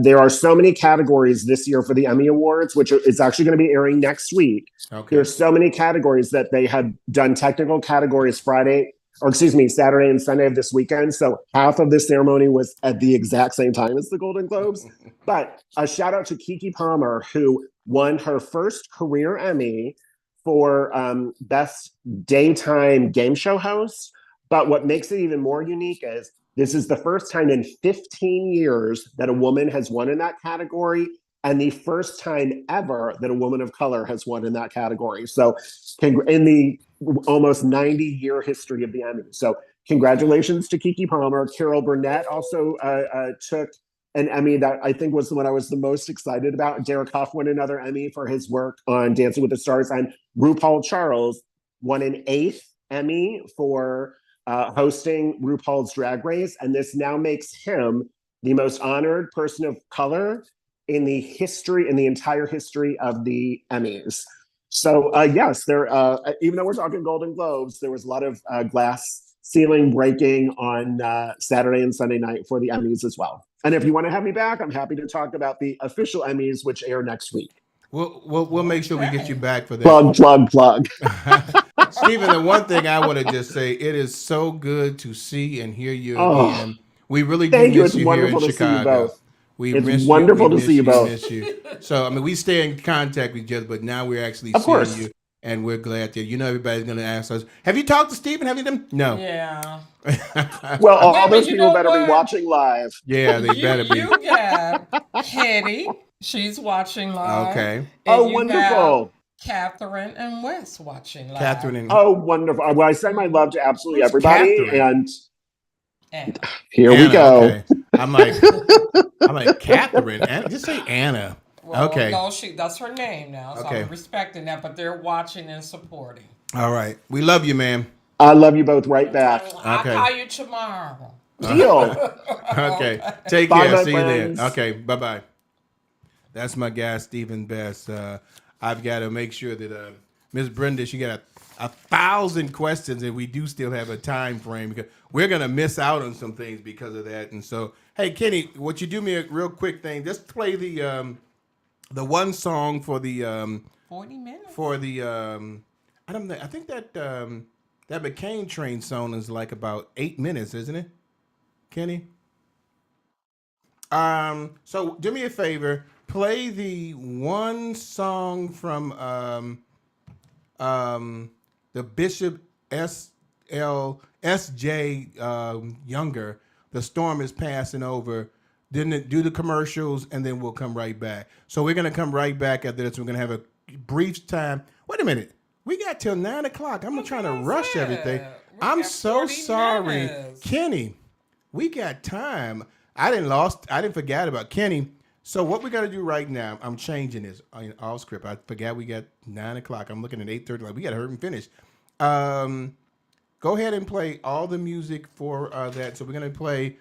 There are so many categories this year for the Emmy Awards, which is actually going to be airing next week. Okay. There's so many categories that they had done technical categories Saturday and Sunday of this weekend. So half of this ceremony was at the exact same time as the Golden Globes. But a shout out to Kiki Palmer, who won her first career Emmy for Best Daytime Game Show Host. But what makes it even more unique is this is the first time in 15 years that a woman has won in that category, and the first time ever that a woman of color has won in that category. So in the almost 90-year history of the Emmys. So congratulations to Kiki Palmer. Carol Burnett also took an Emmy that I think was the one I was the most excited about. Derek Hough won another Emmy for his work on Dancing with the Stars, and RuPaul Charles won an 8th Emmy for hosting RuPaul's Drag Race, and this now makes him the most honored person of color in the entire history of the Emmys. So yes, even though we're talking Golden Globes, there was a lot of glass ceiling breaking on Saturday and Sunday night for the Emmys as well. And if you want to have me back, I'm happy to talk about the official Emmys, which air next week. We'll make sure we get you back for that. Plug. Stephen, the one thing I want to just say, it is so good to see and hear you again. We really do Thank you. miss It's you here in wonderful to see you Chicago. both. It's It's wonderful to see you both. Miss you. So, I mean, we stay in contact with each other, but now we're actually Of seeing course. you, and we're glad that, everybody's going to ask us, have you talked to Stephen? Have you done? No. Yeah. Well, all Wait, but those you people know better what? be watching live. Yeah, they better be. You got Hetty. She's watching live. Okay. And Oh, you wonderful. have Catherine and Wes watching live. Catherine and Oh, wonderful. Well, I send my love to absolutely Who's everybody. Catherine? And Anna. here Anna, we go. Okay. I'm like Catherine. Anna, just say Anna. Well, Okay. no, that's her name now, so Okay. I'm respecting that, but they're watching and supporting. All right. We love you, man. I love you both right back. I'll Okay. call you tomorrow. Deal. Okay. Take Bye, care. my See friends. you then. Okay. Bye-bye. That's my guy, Stephen Best. I've got to make sure that Miss Brenda, she got 1,000 questions, and we do still have a time frame because we're going to miss out on some things because of that. And so, hey, Kenny, would you do me a real quick thing? Just play the one song for the 40 minutes. I don't know. I think that that McCain train song is like about 8 minutes, isn't it, Kenny? So do me a favor. Play the one song from the Bishop S.J. Younger. The storm is passing over. Then do the commercials, and then we'll come right back. So we're gonna come right back after this. We're gonna have a brief time. Wait a minute. We got till 9 o'clock. I'm trying to rush everything. I'm so sorry, Kenny. We got time. I didn't forget about Kenny. So what we're gonna do right now? I'm changing this in all script. I forgot we got 9 o'clock. I'm looking at 8:30. Like we got to hurry and finish. Go ahead and play all the music for that. So we're gonna play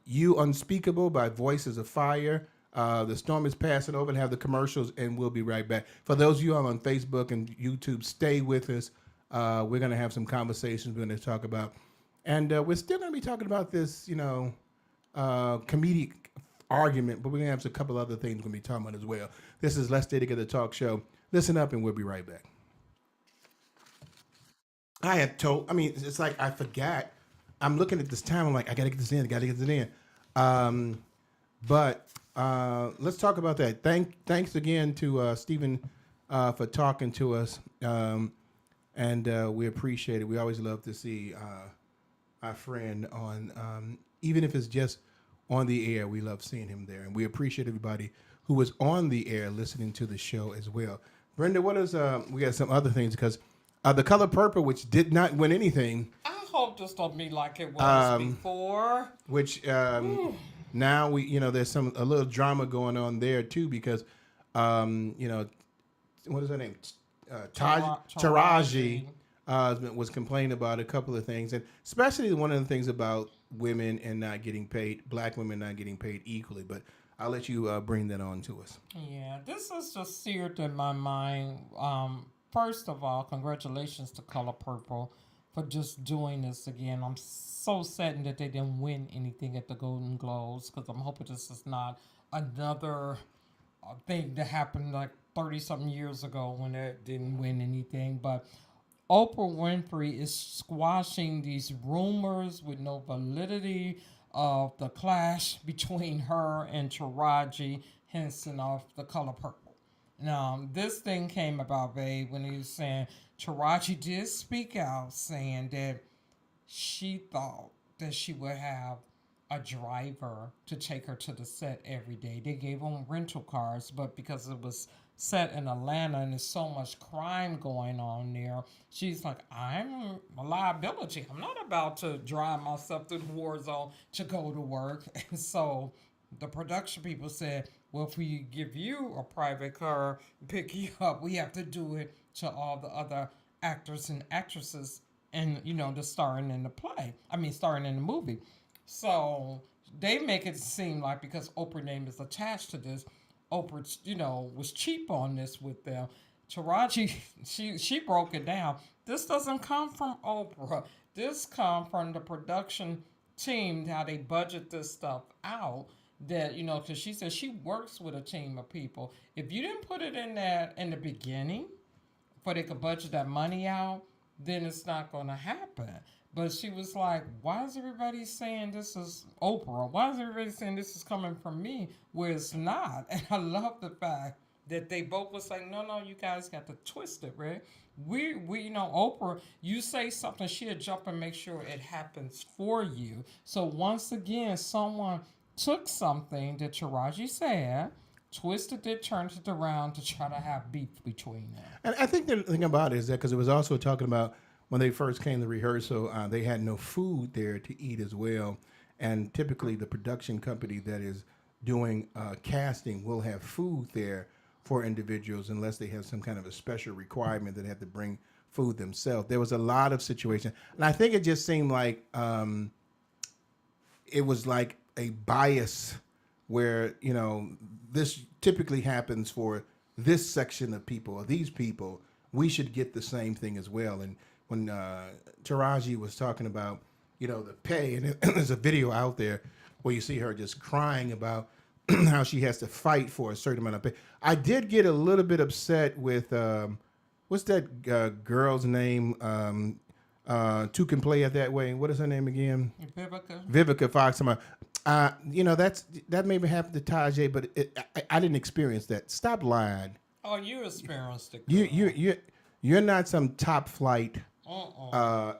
"You Unspeakable" by Voices of Fire. The storm is passing over, and have the commercials, and we'll be right back. For those of you on Facebook and YouTube, stay with us. We're gonna have some conversations we're gonna talk about, and we're still gonna be talking about this, comedic argument, but we're gonna have a couple other things we're gonna be talking about as well. This is Let's Stay Together Talk Show. Listen up, and we'll be right back. It's like I forgot. I'm looking at this time. I'm like, I gotta get this in. But let's talk about that. Thanks again to Stephen for talking to us, and we appreciate it. We always love to see our friend on, even if it's just on the air. We love seeing him there, and we appreciate everybody who was on the air listening to the show as well. Brenda, what is we got some other things because The Color Purple, which did not win anything. I hope this don't be like it was before. Which now there's a little drama going on there too because, what is her name? Taraji was complaining about a couple of things, and especially one of the things about women and not getting paid, black women not getting paid equally. But I'll let you bring that on to us. Yeah, this is just seared in my mind. First of all, congratulations to Color Purple for just doing this again. I'm so saddened that they didn't win anything at the Golden Globes because I'm hoping this is not another thing that happened like 30 something years ago when they didn't win anything. But Oprah Winfrey is squashing these rumors with no validity of the clash between her and Taraji Henson of The Color Purple. Now, this thing came about, babe, when he was saying Taraji did speak out saying that she thought that she would have a driver to take her to the set every day. They gave them rental cars, but because it was set in Atlanta and there's so much crime going on there, she's like, I'm a liability. I'm not about to drive myself through the war zone to go to work. And so the production people said, well, if we give you a private car, pick you up, we have to do it to all the other actors and actresses and, the starring in the play. Starring in the movie. So they make it seem like because Oprah's name is attached to this, Oprah, was cheap on this with them. Taraji, she broke it down. This doesn't come from Oprah. This come from the production team, how they budget this stuff out. That, because she said she works with a team of people. If you didn't put it in that in the beginning, for they could budget that money out, then it's not going to happen. But she was like, why is everybody saying this is Oprah? Why is everybody saying this is coming from me where it's not? And I love the fact that they both was like, no, you guys got to twist it, right? We Oprah, you say something, she'll jump and make sure it happens for you. So once again, someone took something that Taraji said, twisted it, turned it around to try to have beef between them. And I think the thing about it is that because it was also talking about when they first came to rehearsal, they had no food there to eat as well. And typically the production company that is doing casting will have food there for individuals unless they have some kind of a special requirement that they have to bring food themselves. There was a lot of situations. And I think it just seemed like it was like a bias where, this typically happens for this section of people or these people. We should get the same thing as well. And when Taraji was talking about, the pay, and there's a video out there where you see her just crying about how she has to fight for a certain amount of pay. I did get a little bit upset with, what's that girl's name? Two Can Play It That Way. What is her name again? Vivica Fox. That maybe happened to Tajay, but I didn't experience that. Stop lying. Oh, you experienced it. You're not some top flight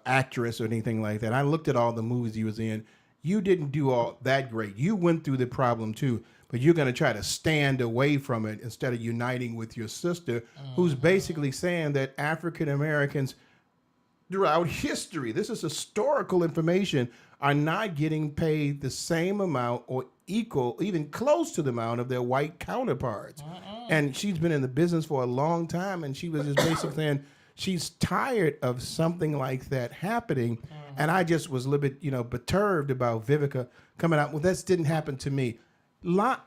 actress or anything like that. I looked at all the movies you was in. You didn't do all that great. You went through the problem too, but you're going to try to stand away from it instead of uniting with your sister, who's basically saying that African Americans throughout history, this is historical information, are not getting paid the same amount or equal, even close to the amount of their white counterparts. And she's been in the business for a long time, and she was just basically saying she's tired of something like that happening. And I just was a little bit, perturbed about Vivica coming out. Well, this didn't happen to me.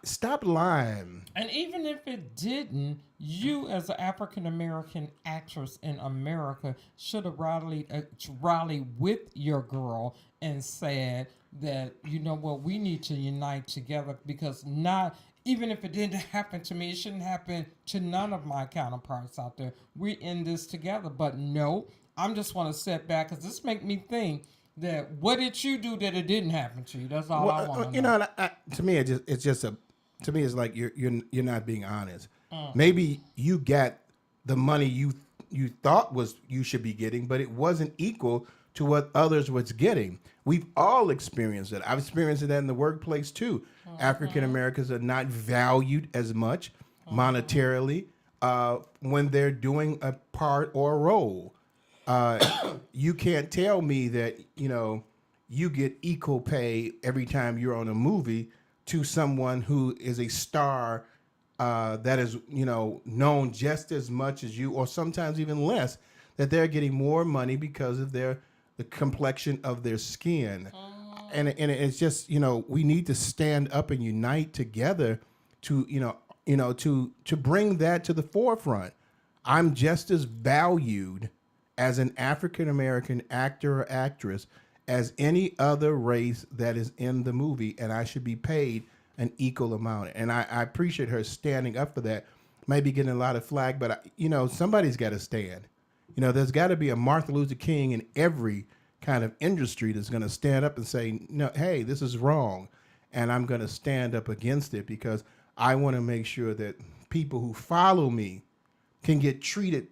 Stop lying. And even if it didn't, you as an African American actress in America should have rallied with your girl and said that, we need to unite together because even if it didn't happen to me, it shouldn't happen to none of my counterparts out there. We're in this together. But no, I'm just want to sit back because this make me think that what did you do that it didn't happen to you? That's all I want to know. To me, it's like you're not being honest. Maybe you got the money you thought you should be getting, but it wasn't equal to what others was getting. We've all experienced it. I've experienced it in the workplace too. African Americans are not valued as much monetarily when they're doing a part or a role. You can't tell me that you get equal pay every time you're on a movie to someone who is a star that is, known just as much as you, or sometimes even less, that they're getting more money because of the complexion of their skin. And it's just, we need to stand up and unite together to, to bring that to the forefront. I'm just as valued as an African American actor or actress as any other race that is in the movie, and I should be paid an equal amount. And I appreciate her standing up for that. Maybe getting a lot of flack, but somebody's got to stand. There's got to be a Martin Luther King in every kind of industry that's going to stand up and say, no, hey, this is wrong, and I'm going to stand up against it because I want to make sure that people who follow me can get treated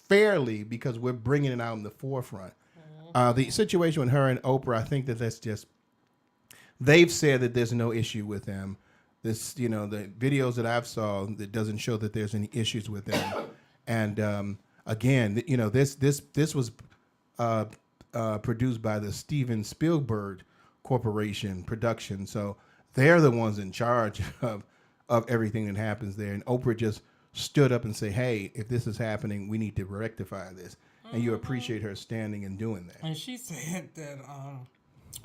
fairly because we're bringing it out in the forefront. The situation with her and Oprah, I think that's just, they've said that there's no issue with them. This, the videos that I've saw, that doesn't show that there's any issues with them. And again, this was produced by the Steven Spielberg Corporation production, so they're the ones in charge of everything that happens there. And Oprah just stood up and say, "Hey, if this is happening, we need to rectify this." And you appreciate her standing and doing that. And she said that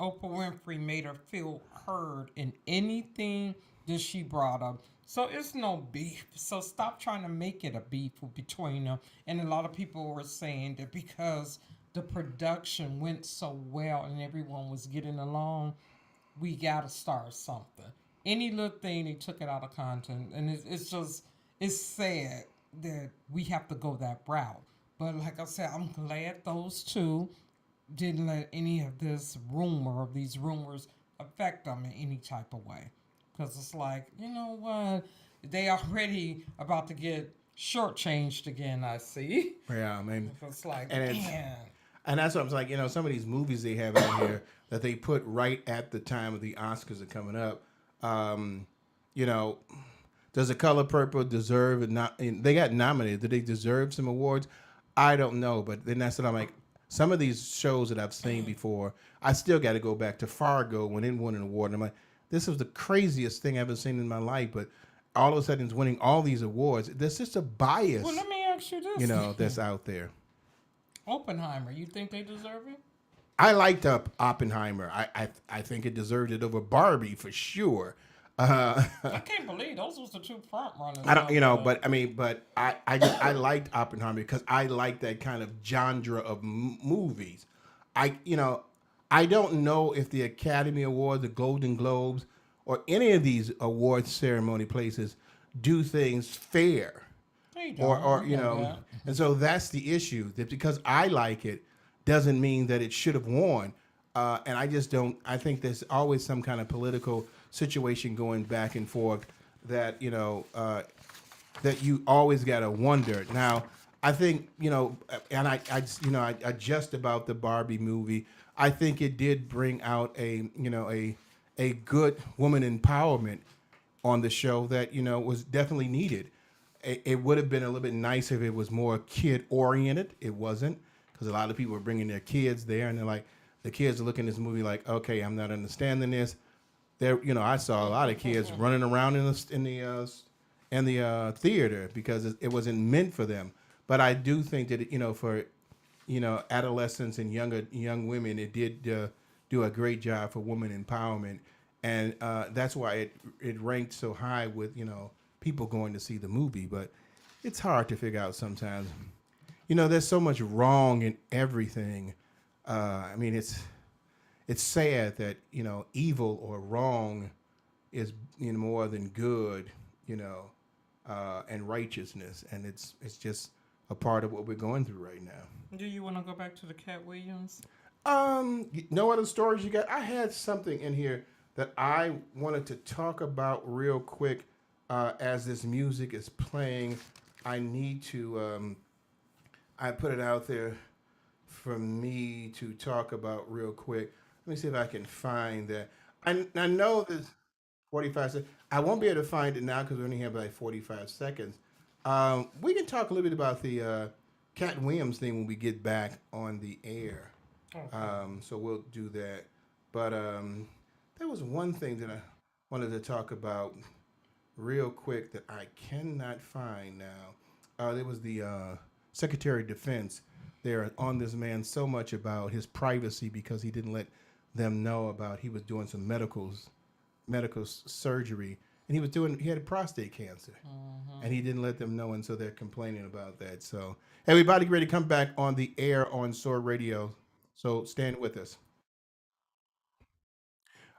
Oprah Winfrey made her feel heard in anything that she brought up. So it's no beef. So stop trying to make it a beef between them. And a lot of people were saying that because the production went so well and everyone was getting along, we got to start something. Any little thing, they took it out of content. And it's sad that we have to go that route. But like I said, I'm glad those two didn't let any of these rumors affect them in any type of way. Because it's like, you know what? They already about to get shortchanged again, I see. Yeah, I mean, It's like, man. And that's what I'm like, some of these movies they have out here that they put right at the time of the Oscars are coming up. Does The Color Purple deserve it? Not? They got nominated. Did they deserve some awards? I don't know, but then that's what I'm like. Some of these shows that I've seen before, I still got to go back to Fargo when it won an award. And I'm like, this was the craziest thing I've ever seen in my life. But all of a sudden, it's winning all these awards. There's just a bias, well, let me ask you this. That's out there. Oppenheimer, you think they deserve it? I liked Oppenheimer. I think it deserved it over Barbie for sure. I can't believe those was the two front runners. I don't, but I liked Oppenheimer because I like that kind of genre of movies. I don't know if the Academy Awards, the Golden Globes, or any of these awards ceremony places do things fair. They don't. And so that's the issue. That because I like it doesn't mean that it should have won. And I just don't. I think there's always some kind of political situation going back and forth that that you always got to wonder. Now, I think and I just about the Barbie movie. I think it did bring out a good woman empowerment on the show that was definitely needed. It would have been a little bit nicer if it was more kid oriented. It wasn't, because a lot of people are bringing their kids there, and they're like, the kids are looking at this movie like, okay, I'm not understanding this. There, I saw a lot of kids running around in the theater because it wasn't meant for them. But I do think that for adolescents and young women, it did do a great job for women empowerment, and that's why it ranked so high with people going to see the movie. But it's hard to figure out sometimes. There's so much wrong in everything. It's sad that evil or wrong is more than good, and righteousness, and it's just a part of what we're going through right now. Do you want to go back to the Cat Williams? No other stories you got? I had something in here that I wanted to talk about real quick. As this music is playing, I need to. I put it out there for me to talk about real quick. Let me see if I can find that. I know there's 45 seconds. I won't be able to find it now because we only have like 45 seconds. We can talk a little bit about the Cat Williams thing when we get back on the air. Okay. So we'll do that. But there was one thing that wanted to talk about real quick that I cannot find now. There was the Secretary of Defense. They're on this man so much about his privacy because he didn't let them know about he was doing some medical surgery, and he had prostate cancer, and he didn't let them know, and so they're complaining about that. So everybody get ready to come back on the air on SOAR Radio. So stand with us.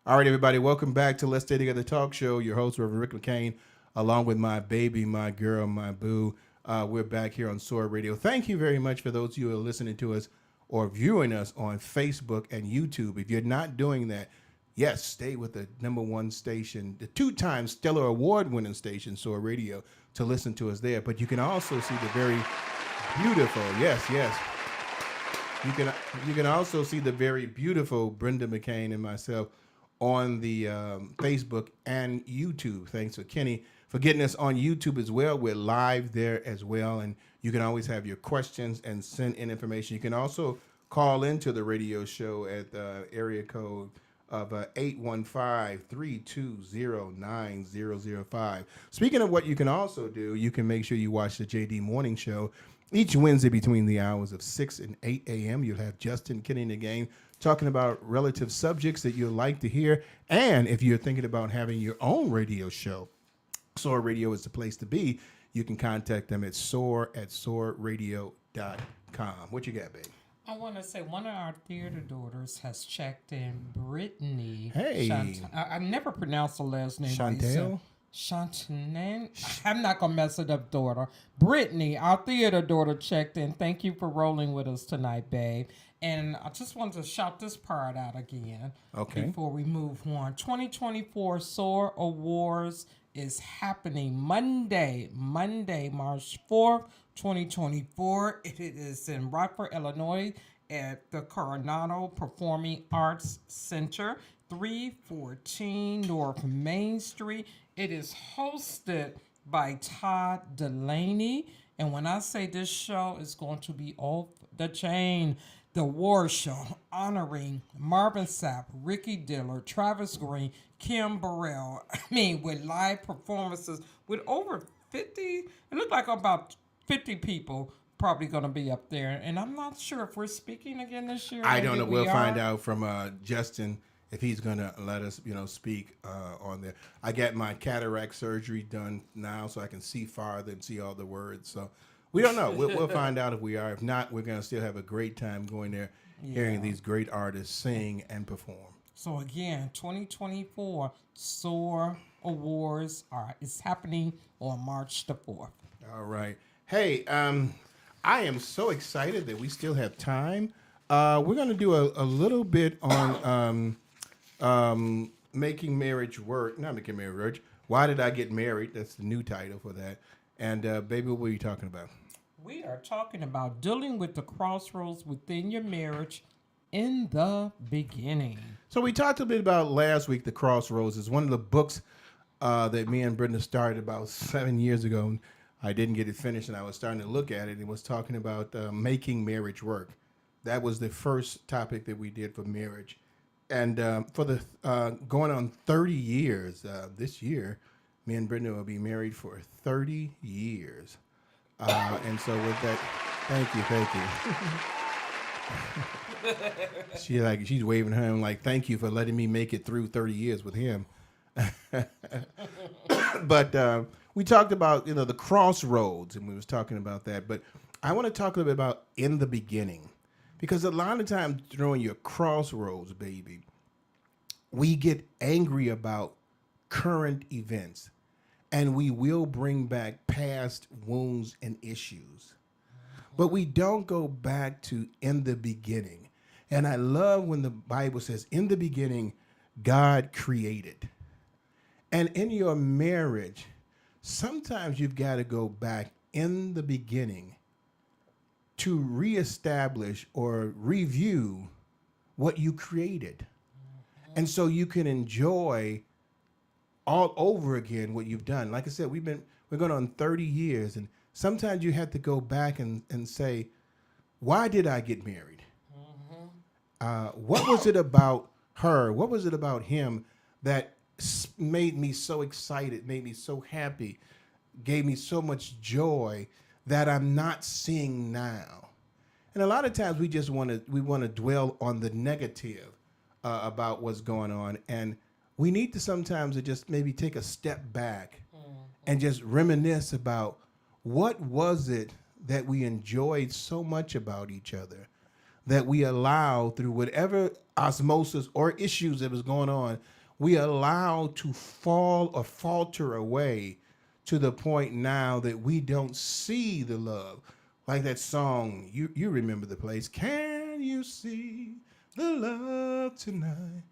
All right, everybody, welcome back to Let's Stay Together Talk Show. Your host, Reverend Rick McCain, along with my baby, my girl, my boo. We're back here on SOAR Radio. Thank you very much for those of you who are listening to us or viewing us on Facebook and YouTube. If you're not doing that, yes, stay with the number one station, the 2-time Stellar Award-winning station, SOAR Radio, to listen to us there. But you can also see the very beautiful, yes. You can also see the very beautiful Brenda McCain and myself on the Facebook and YouTube. Thanks for Kenny for getting us on YouTube as well. We're live there as well, and you can always have your questions and send in information. You can also call into the radio show at the area code of 815-320-9005. Speaking of what you can also do, you can make sure you watch the JD Morning Show each Wednesday between the hours of 6 and 8 a.m. You'll have Justin Kenny in the game talking about relative subjects that you'll like to hear. And if you're thinking about having your own radio show, SOAR Radio is the place to be. You can contact them at soar@soarradio.com. What you got, babe? I want to say one of our theater daughters has checked in, Brittany. Hey. I never pronounced the last name. Chantel? Chantel. I'm not going to mess it up, daughter. Brittany, our theater daughter, checked in. Thank you for rolling with us tonight, babe. And I just wanted to shout this part out again. Okay. Before we move on. 2024 SOAR Awards is happening Monday, March 4th, 2024. It is in Rockford, Illinois at the Coronado Performing Arts Center, 314 North Main Street. It is hosted by Todd Delaney. And when I say this show is going to be off the chain, the War Show honoring Marvin Sapp, Ricky Dillard, Travis Green, Kim Burrell. With live performances with over 50, it looked like about 50 people probably going to be up there. And I'm not sure if we're speaking again this year. I don't know. Maybe We'll we find are. out from Justin if he's going to let us, speak on there. I got my cataract surgery done now so I can see farther and see all the words. So we don't know. We'll find out if we are. If not, we're going to still have a great time going there, hearing these great artists sing and perform. So again, 2024 SOAR Awards is happening on March the 4th. All right. Hey, I am so excited that we still have time. We're going to do a little bit on making marriage work. Not making marriage work. Why did I get married? That's the new title for that. And baby, what were you talking about? We are talking about dealing with the crossroads within your marriage in the beginning. So we talked a bit about last week, The Crossroads is one of the books that me and Brenda started about 7 years ago. I didn't get it finished, and I was starting to look at it. It was talking about making marriage work. That was the first topic that we did for marriage. And for the going on 30 years this year, me and Brenda will be married for 30 years. And so with that, thank you. She's waving her hand like, thank you for letting me make it through 30 years with him. But we talked about, the crossroads, and we was talking about that. But I want to talk a little bit about in the beginning, because a lot of times during your crossroads, baby, we get angry about current events, and we will bring back past wounds and issues. But we don't go back to in the beginning. And I love when the Bible says, in the beginning, God created. And in your marriage, sometimes you've got to go back in the beginning to reestablish or review what you created. And so you can enjoy all over again what you've done. Like I said, we're going on 30 years, and sometimes you have to go back and say, why did I get married? What was it about her? What was it about him that made me so excited, made me so happy, gave me so much joy that I'm not seeing now. And a lot of times we want to dwell on the negative about what's going on, and we need to sometimes to just maybe take a step back and just reminisce about what was it that we enjoyed so much about each other, that we allowed through whatever osmosis or issues that was going on, we allowed to fall or falter away to the point now that we don't see the love. Like that song, you remember the place. Can you see the love tonight?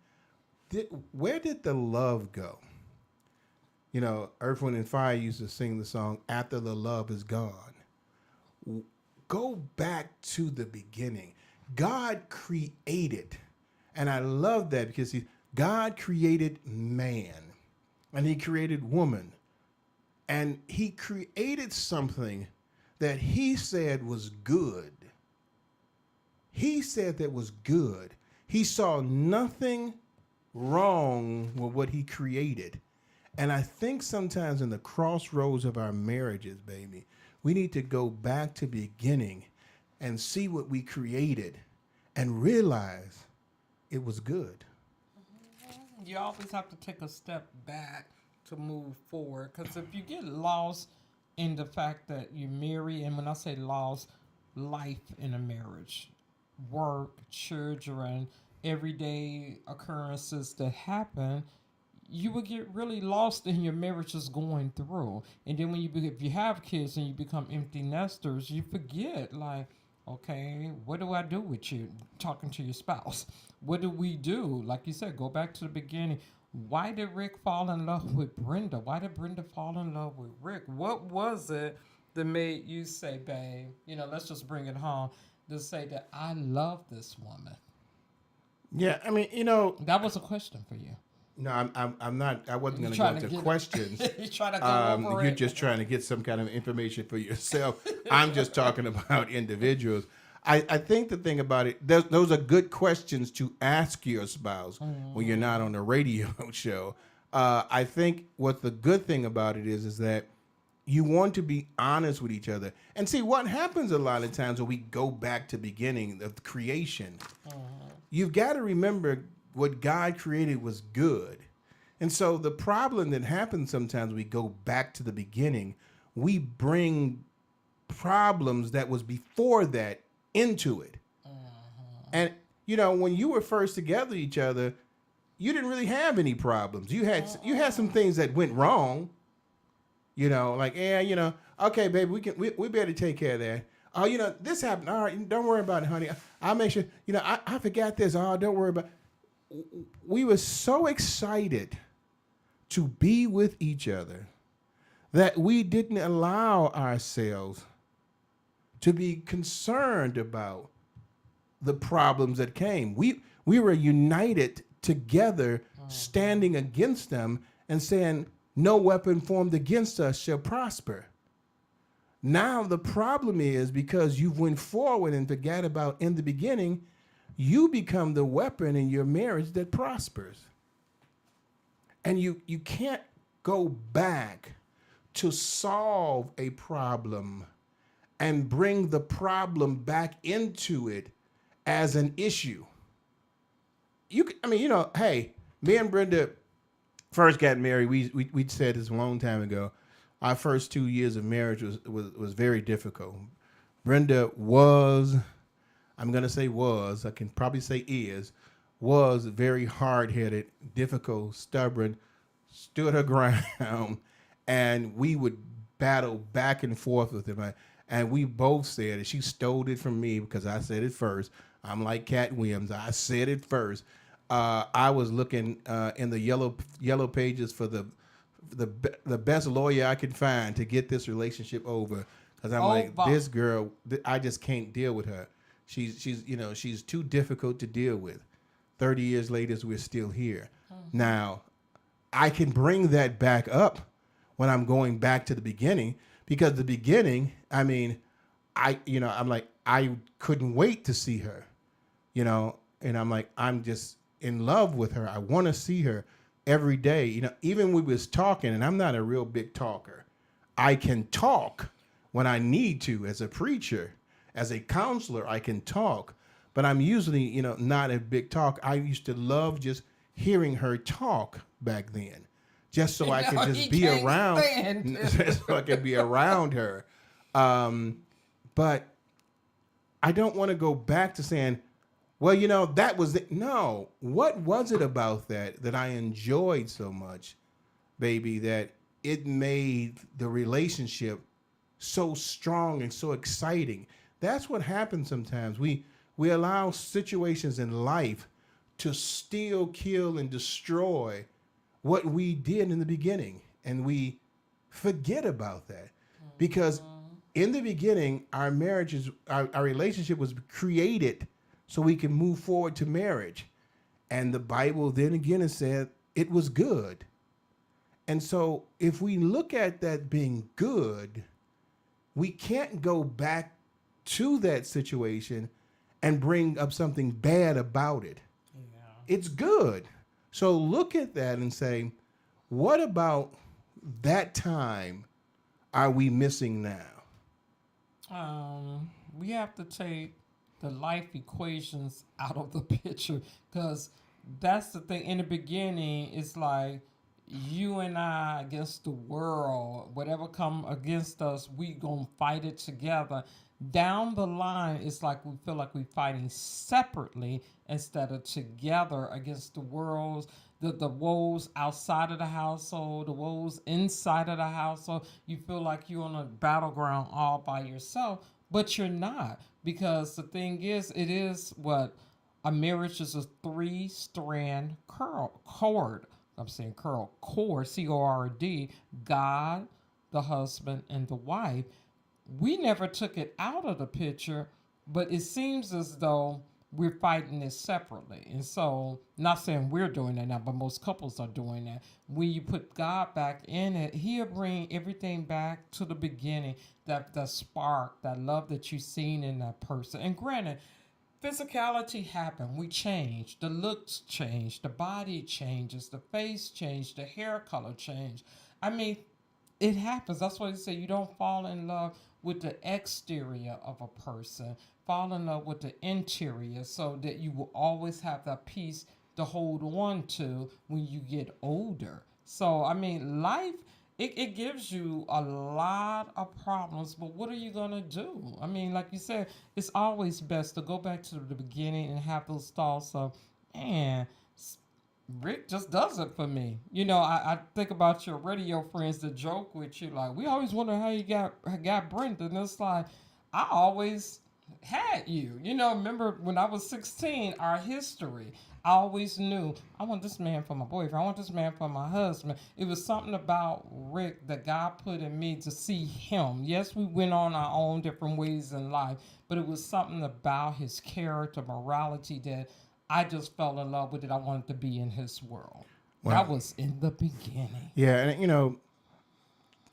Where did the love go? You know, Earth, Wind, and Fire used to sing the song, After the Love Is Gone. Go back to the beginning. God created, and I love that because God created man, and he created woman, and he created something that he said was good. He said that was good. He saw nothing wrong with what he created. And I think sometimes in the crossroads of our marriages, baby, we need to go back to beginning and see what we created and realize it was good. You always have to take a step back to move forward. Because if you get lost in the fact that you marry, and when I say lost, life in a marriage, work, children, everyday occurrences that happen, you would get really lost in your marriages going through. And then when if you have kids and you become empty nesters, you forget, like, okay, what do I do with you? Talking to your spouse. What do we do? Like you said, go back to the beginning. Why did Rick fall in love with Brenda? Why did Brenda fall in love with Rick? What was it that made you say, babe, let's just bring it home, to say that I love this woman? Yeah, I mean, That was a question for you. no, I'm not. I wasn't going to trying go to into get- questions. You're trying to go over You're it. just trying to get some kind of information for yourself. I'm just talking about individuals. I think the thing about it, those are good questions to ask your spouse when you're not on a radio show. I think what the good thing about it is that you want to be honest with each other. And see, what happens a lot of times when we go back to beginning of creation, you've got to remember what God created was good. And so the problem that happens sometimes we go back to the beginning, we bring problems that was before that into it. And, when you were first together with each other, you didn't really have any problems. You had some things that went wrong. Okay, baby, we better take care of that. Oh, this happened. All right, don't worry about it, honey. I'll make sure. I forgot this. Oh, don't worry about. We were so excited to be with each other that we didn't allow ourselves to be concerned about the problems that came. We were united together, standing against them and saying, no weapon formed against us shall prosper. Now the problem is, because you went forward and forgot about in the beginning, you become the weapon in your marriage that prospers. And you can't go back to solve a problem and bring the problem back into it as an issue. Hey, me and Brenda first got married. We said this a long time ago. Our first 2 years of marriage was very difficult. Brenda was, I'm going to say was, I can probably say was very hard-headed, difficult, stubborn, stood her ground, and we would battle back and forth with him. And we both said it. She stole it from me because I said it first. I'm like Cat Williams. I said it first. I was looking in the yellow pages for the best lawyer I could find to get this relationship over, because I'm this girl, I just can't deal with her. She's too difficult to deal with. 30 years later, we're still here. Now, I can bring that back up when I'm going back to the beginning, because the beginning, I'm like, I couldn't wait to see her, and I'm like, I'm just in love with her. I want to see her. every day. You know, even we was talking, and I'm not a real big talker. I can talk when I need to as a preacher, as a counselor, I can talk, but I'm usually, you know, not a big talk. I used to love just hearing her talk back then, just so I could No, just he be can't around, stand it. so I could be around her. But I don't want to go back to saying, well, you know, that was it. No, what was it about that I enjoyed so much, baby, that it made the relationship so strong and so exciting? That's what happens sometimes. We allow situations in life to steal, kill, and destroy what we did in the beginning, and we forget about that because in the beginning, our marriages, our relationship was created so we can move forward to marriage. And the Bible then again has said it was good. And so if we look at that being good, we can't go back to that situation and bring up something bad about it. Yeah. It's good. So look at that and say, what about that time are we missing now? We have to take the life equations out of the picture because that's the thing. In the beginning, it's like you and I against the world. Whatever come against us, we gonna fight it together. Down the line, it's like we feel like we're fighting separately instead of together against the worlds, the woes outside of the household, the woes inside of the household. You feel like you're on a battleground all by yourself, but you're not. Because the thing is, it is what a marriage is, a 3-strand cord. I'm saying cord, CORD, God, the husband, and the wife. We never took it out of the picture, but it seems as though we're fighting it separately. And so, not saying we're doing that now, but most couples are doing that. When you put God back in it, He'll bring everything back to the beginning, that spark, that love that you've seen in that person. And granted, physicality happened. We changed. The looks changed. The body changes. The face changed. The hair color changed. I mean, it happens. That's why they say you don't fall in love with the exterior of a person. Fall in love with the interior so that you will always have that piece to hold on to when you get older. So, I mean, life, it gives you a lot of problems, but what are you going to do? I mean, like you said, it's always best to go back to the beginning and have those thoughts of, man, Rick just does it for me. You know, I think about your radio friends that joke with you, like, we always wonder how you got Brenda. And it's like, I always had you. You know, remember when I was 16, our history, I always knew, I want this man for my boyfriend. I want this man for my husband. It was something about Rick that God put in me to see him. Yes, we went on our own different ways in life, but it was something about his character, morality that I just fell in love with it. I wanted to be in his world. Wow. That was in the beginning. Yeah, and you know,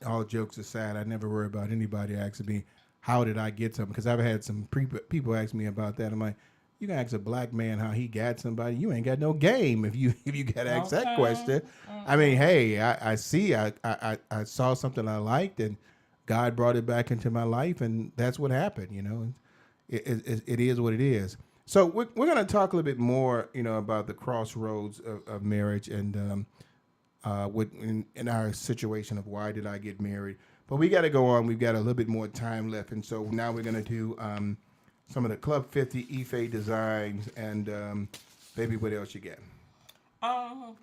all jokes aside, I never worry about anybody asking me, how did I get something? Because I've had some people ask me about that. I'm like, you can ask a black man how he got somebody. You ain't got no game if you got to ask that question. I mean, hey, I see, I saw something I liked, and God brought it back into my life, and that's what happened. You know, it is what it is. So we're going to talk a little bit more, you know, about the crossroads of marriage and in our situation of why did I get married. But we got to go on. We've got a little bit more time left. And so now we're going to do some of the Club 50 Ife designs. And baby, what else you got?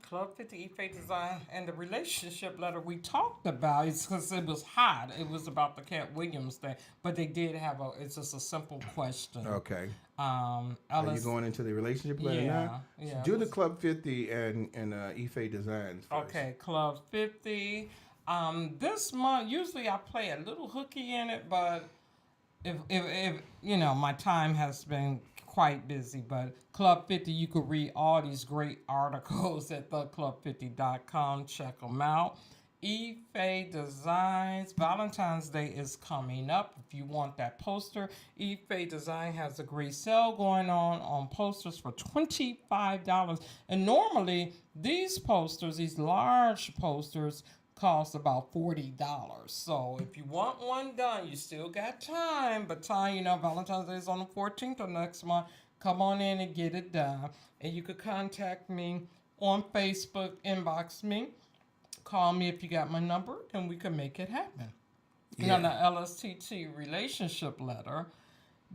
Club 50 Ife Design and the relationship letter we talked about is because it was hot. It was about the Cat Williams thing, but they did have it's just a simple question. Okay. Are you going into the relationship letter now? Yeah. So do the Club 50 and Ife designs first. Okay, Club 50. This month, usually I play a little hooky in it, but if you know, my time has been quite busy, but Club 50, you could read all these great articles at theclub50.com. Check them out. Ife Designs. Valentine's Day is coming up. If you want that poster, Ife Design has a great sale going on posters for $25. And normally, these posters, these large posters, cost about $40. So if you want one done, you still got time. But Valentine's Day is on the 14th of next month. Come on in and get it done. And you could contact me on Facebook, inbox me. Call me if you got my number, and we can make it happen. And on the LSTT relationship letter,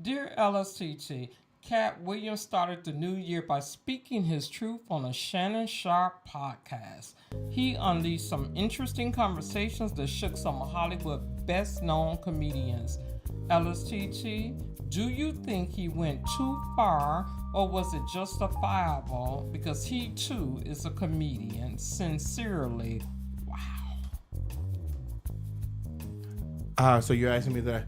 dear LSTT, Cat Williams started the new year by speaking his truth on a Shannon Sharp podcast. He unleashed some interesting conversations that shook some of Hollywood's best-known comedians. LSTT, do you think he went too far, or was it justifiable because he too is a comedian? Sincerely, wow. So you're asking me that?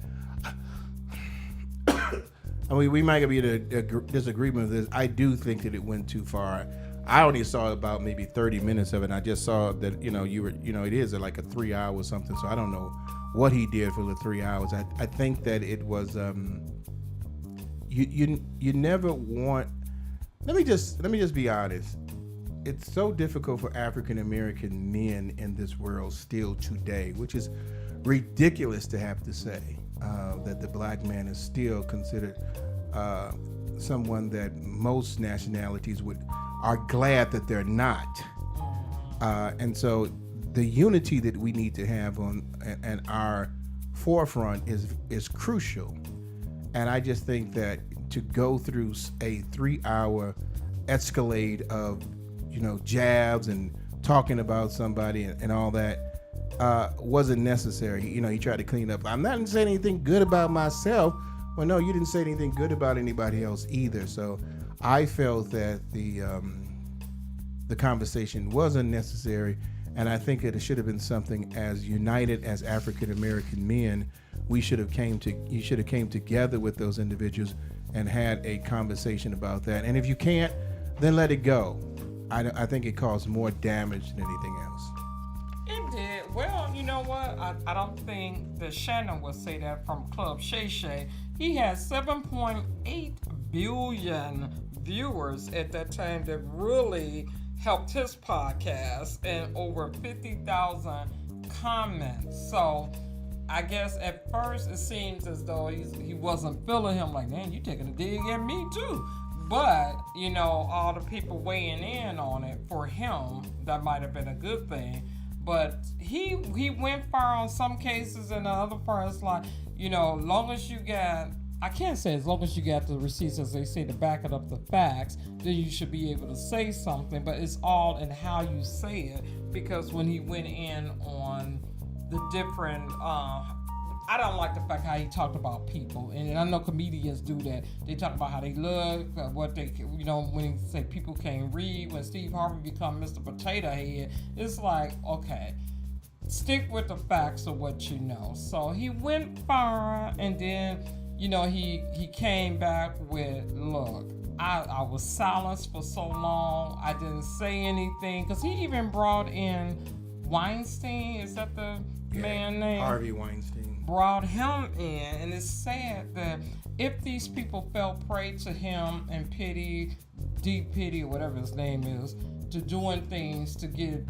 I mean, we might be in a disagreement with this. I do think that it went too far. I only saw about maybe 30 minutes of it. And I just saw that it is like a 3 hour or something. So I don't know what he did for the 3 hours. I think that it was you never want. Let me just be honest. It's so difficult for African American men in this world still today, which is ridiculous to have to say, that the black man is still considered someone that most nationalities are glad that they're not. And so the unity that we need to have and our forefront is crucial. And I just think that to go through a 3 hour escalade of jabs and talking about somebody and all that wasn't necessary. He tried to clean up. I'm not saying anything good about myself. Well, no, you didn't say anything good about anybody else either. So I felt that the conversation wasn't necessary, and I think it should have been something as united as African American men. You should have came together with those individuals and had a conversation about that. And if you can't, then let it go. I think it caused more damage than anything else. It did. Well, you know what? I don't think that Shannon would say that from Club Shay Shay. He had 7.8 billion viewers at that time that really helped his podcast, and over 50,000 comments. So I guess at first it seems as though he wasn't feeling him, like, man, you taking a dig at me too. But, all the people weighing in on it for him, that might have been a good thing. But he went far on some cases, and the other part is like, long as you got, I can't say as long as you got the receipts, as they say, to back it up the facts, then you should be able to say something. But it's all in how you say it, because when he went in on the different, I don't like the fact how he talked about people, and I know comedians do that. They talk about how they look, what they, when he say people can't read, when Steve Harvey become Mr. Potato Head, it's like, okay, stick with the facts of what you know. So he went far, and then, he came back with, look, I was silenced for so long, I didn't say anything, because he even brought in Weinstein, is that the man name? Harvey Weinstein. Brought him in, and it's sad that if these people fell prey to him and deep pity, or whatever his name is, to doing things to get,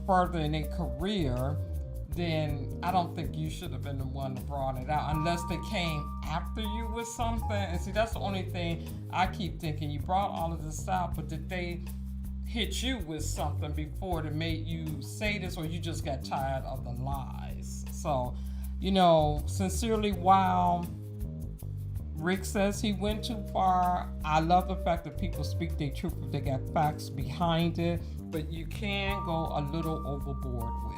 further in their career, then I don't think you should have been the one that brought it out, unless they came after you with something. And see, that's the only thing I keep thinking. You brought all of this out, but did they hit you with something before that made you say this, or you just got tired of the lies? So, sincerely, while Rick says he went too far, I love the fact that people speak their truth if they got facts behind it, but you can go a little overboard with it.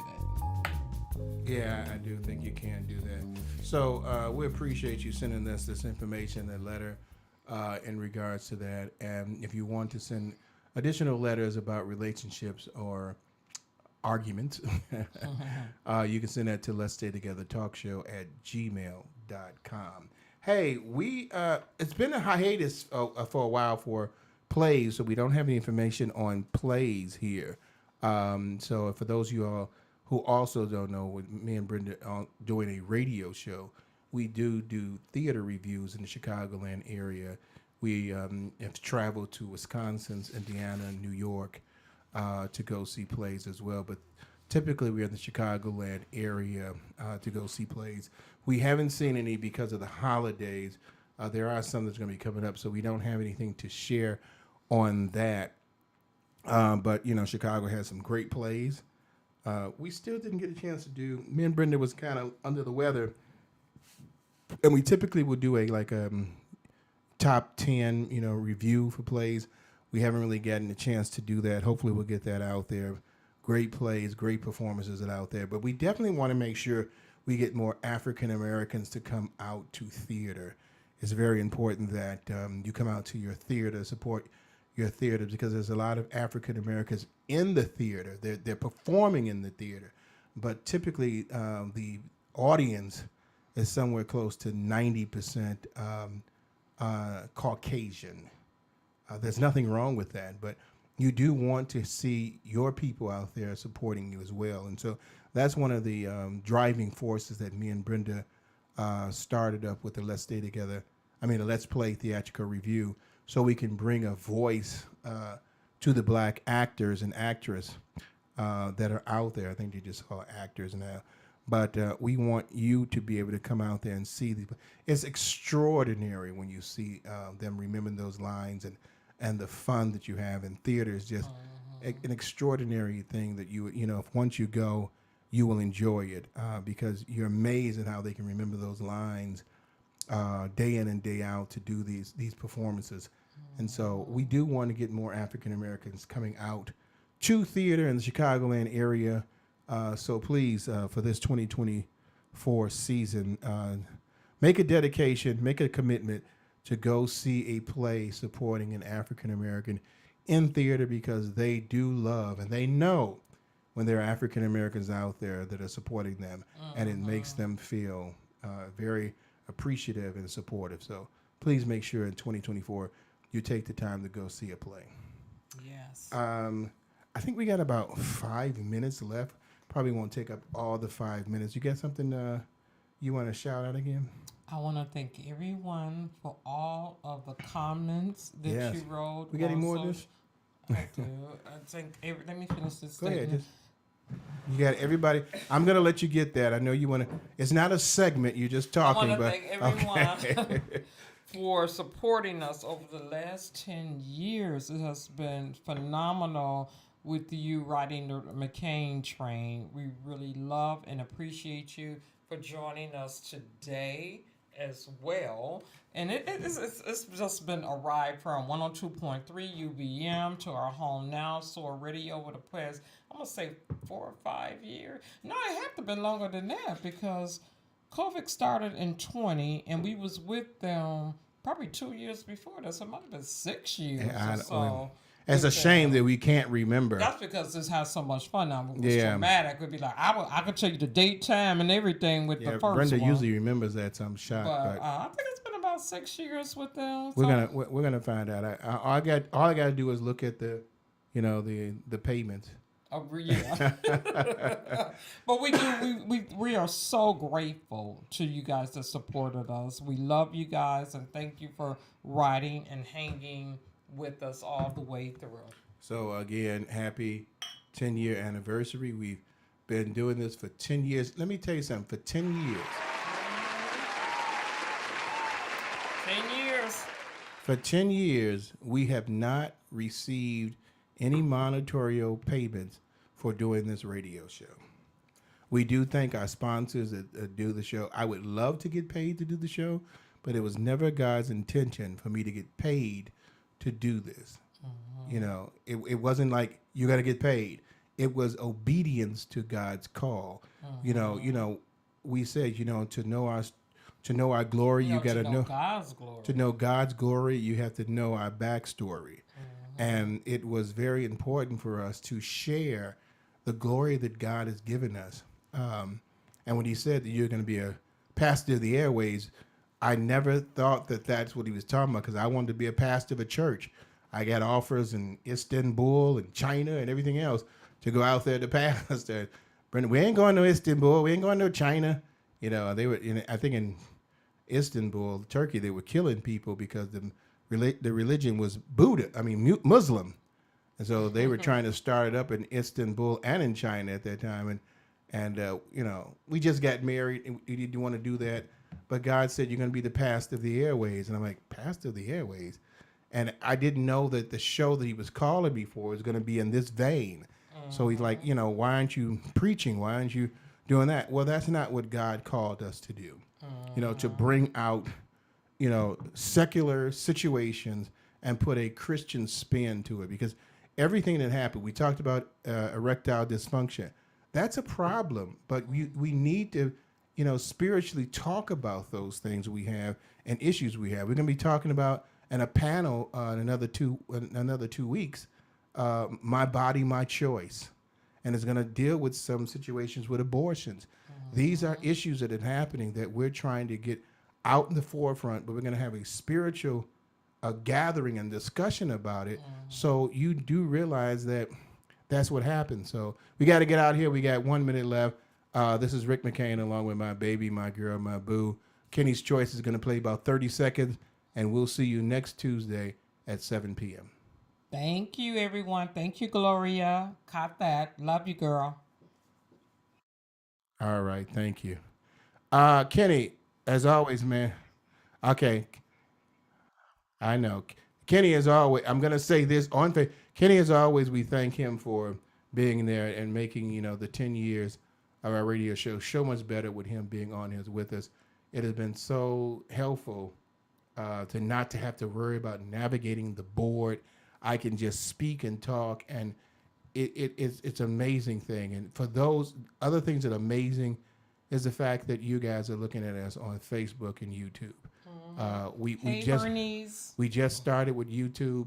Yeah, I do think you can do that. So we appreciate you sending us this information, the letter, in regards to that. And if you want to send additional letters about relationships or arguments, you can send that to Let's Stay Together Talk Show at gmail.com. Hey, it's been a hiatus for a while for plays, so we don't have any information on plays here. So for those of you all who also don't know, with me and Brenda doing a radio show, we do theater reviews in the Chicagoland area. We have traveled to Wisconsin, Indiana, and New York to go see plays as well. But typically, we're in the Chicagoland area to go see plays. We haven't seen any because of the holidays. There are some that's going to be coming up, so we don't have anything to share on that. But, you know, Chicago has some great plays. We still didn't get a chance to do. Me and Brenda was kind of under the weather, and we typically would do a top 10, you know, review for plays. We haven't really gotten a chance to do that. Hopefully, we'll get that out there. Great plays, great performances that are out there. But we definitely want to make sure we get more African Americans to come out to theater. It's very important that you come out to your theater, support your theater, because there's a lot of African Americans in the theater. They're performing in the theater, but typically the audience is somewhere close to 90% Caucasian. There's nothing wrong with that, but you do want to see your people out there supporting you as well. And so that's one of the driving forces that me and Brenda started up with the Let's Play theatrical review, so we can bring a voice to the black actors and actresses that are out there. I think they just call actors now. But we want you to be able to come out there and see the. It's extraordinary when you see them remembering those lines and the fun that you have in theater is just an extraordinary thing that you know, if once you go, you will enjoy it because you're amazed at how they can remember those lines day in and day out to do these performances. And so we do want to get more African Americans coming out to theater in the Chicagoland area. So please, for this 2024 season, make a dedication, make a commitment to go see a play supporting an African American in theater, because they do love and they know when there are African Americans out there that are supporting them, and it makes them feel very appreciative and supportive. So please make sure in 2024 you take the time to go see a play. Yes. I think we got about 5 minutes left. Probably won't take up all the 5 minutes. You got something you want to shout out again? I want to thank everyone for all of the comments that Yes. you wrote. We got any on more of this? I do. I think let me finish this Go statement. ahead. You got everybody. I'm gonna let you get that. I know you want to. It's not a segment. You're just talking. I want to but thank everyone okay. for supporting us over the last 10 years. It has been phenomenal with you riding the McCain train. We really love and appreciate you for joining us today as well. And it's just been a ride from 102.3 UBM to our home now, SOAR Radio, over the past, I'm going to say 4 or 5 years. No, it had to have been longer than that, because COVID started in 20, and we was with them probably 2 years before that, so it might have been 6 years or so. It's a shame that we can't remember. That's because this has so much fun now. It was Yeah. traumatic. We'd be like, I could tell you the date, time, and everything with the first Brenda one. usually remembers that, so I'm shocked. But But I think it's been about 6 years with them. we're gonna find out. All I got to do is look at the payments. Yeah. But we are so grateful to you guys that supported us. We love you guys, and thank you for riding and hanging with us all the way through. So again, happy 10-year anniversary. We've been doing this for 10 years. Let me tell you something. For 10 years. 10 years. For 10 years, we have not received any monetary payments for doing this radio show. We do thank our sponsors that do the show. I would love to get paid to do the show, but it was never God's intention for me to get paid to do this. You know, it wasn't like you got to get paid. It was obedience to God's call. You know, we said, to know our glory, you got to know God's glory. To know God's glory, you have to know our backstory. And it was very important for us to share the glory that God has given us. And when he said that you're going to be a pastor of the airways, I never thought that that's what he was talking about, because I wanted to be a pastor of a church. I got offers in Istanbul and China and everything else to go out there to pastor. Brenda, we ain't going to Istanbul. We ain't going to China. You know, they were, I think in Istanbul, Turkey, they were killing people because the religion was Buddha. I mean, Muslim. And so they were trying to start it up in Istanbul and in China at that time. And you know, we just got married and we didn't want to do that. But God said, you're going to be the pastor of the airways. And I'm like, pastor of the airways? And I didn't know that the show that he was calling me for was going to be in this vein. So he's like, you know, why aren't you preaching? Why aren't you doing that? Well, that's not what God called us to do. You know, to bring out, you know, secular situations and put a Christian spin to it. Because everything that happened, we talked about erectile dysfunction. That's a problem, but we need to, you know, spiritually talk about those things we have and issues we have. We're going to be talking about in a panel in another 2 weeks, My Body, My Choice. And it's going to deal with some situations with abortions. These are issues that are happening that we're trying to get out in the forefront, but we're going to have a spiritual gathering and discussion about it. So you do realize that that's what happened. So we got to get out here. We got 1 minute left. This is Rick McCain along with my baby, my girl, my boo. Kenny's Choice is going to play about 30 seconds, and we'll see you next Tuesday at 7 p.m. Thank you, everyone. Thank you, Gloria. Caught that. Love you, girl. All right. Thank you. Kenny, as always, man. Okay. I know. Kenny, as always, I'm going to say this on Facebook. Kenny, as always, we thank him for being there and making, you know, the 10 years of our radio show so much better with him being on here with us. It has been so helpful to not to have to worry about navigating the board. I can just speak and talk, and it's an amazing thing. And for those other things that are amazing is the fact that you guys are looking at us on Facebook and YouTube. We just started with YouTube.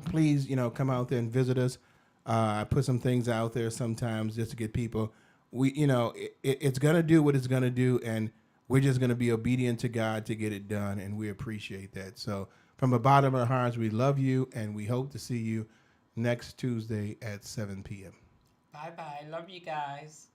Please, you know, come out there and visit us. I put some things out there sometimes just to get people. It's gonna do what it's gonna do, and we're just gonna be obedient to God to get it done, and we appreciate that. So from the bottom of our hearts, we love you, and we hope to see you next Tuesday at 7 p.m. Bye-bye. Love you guys.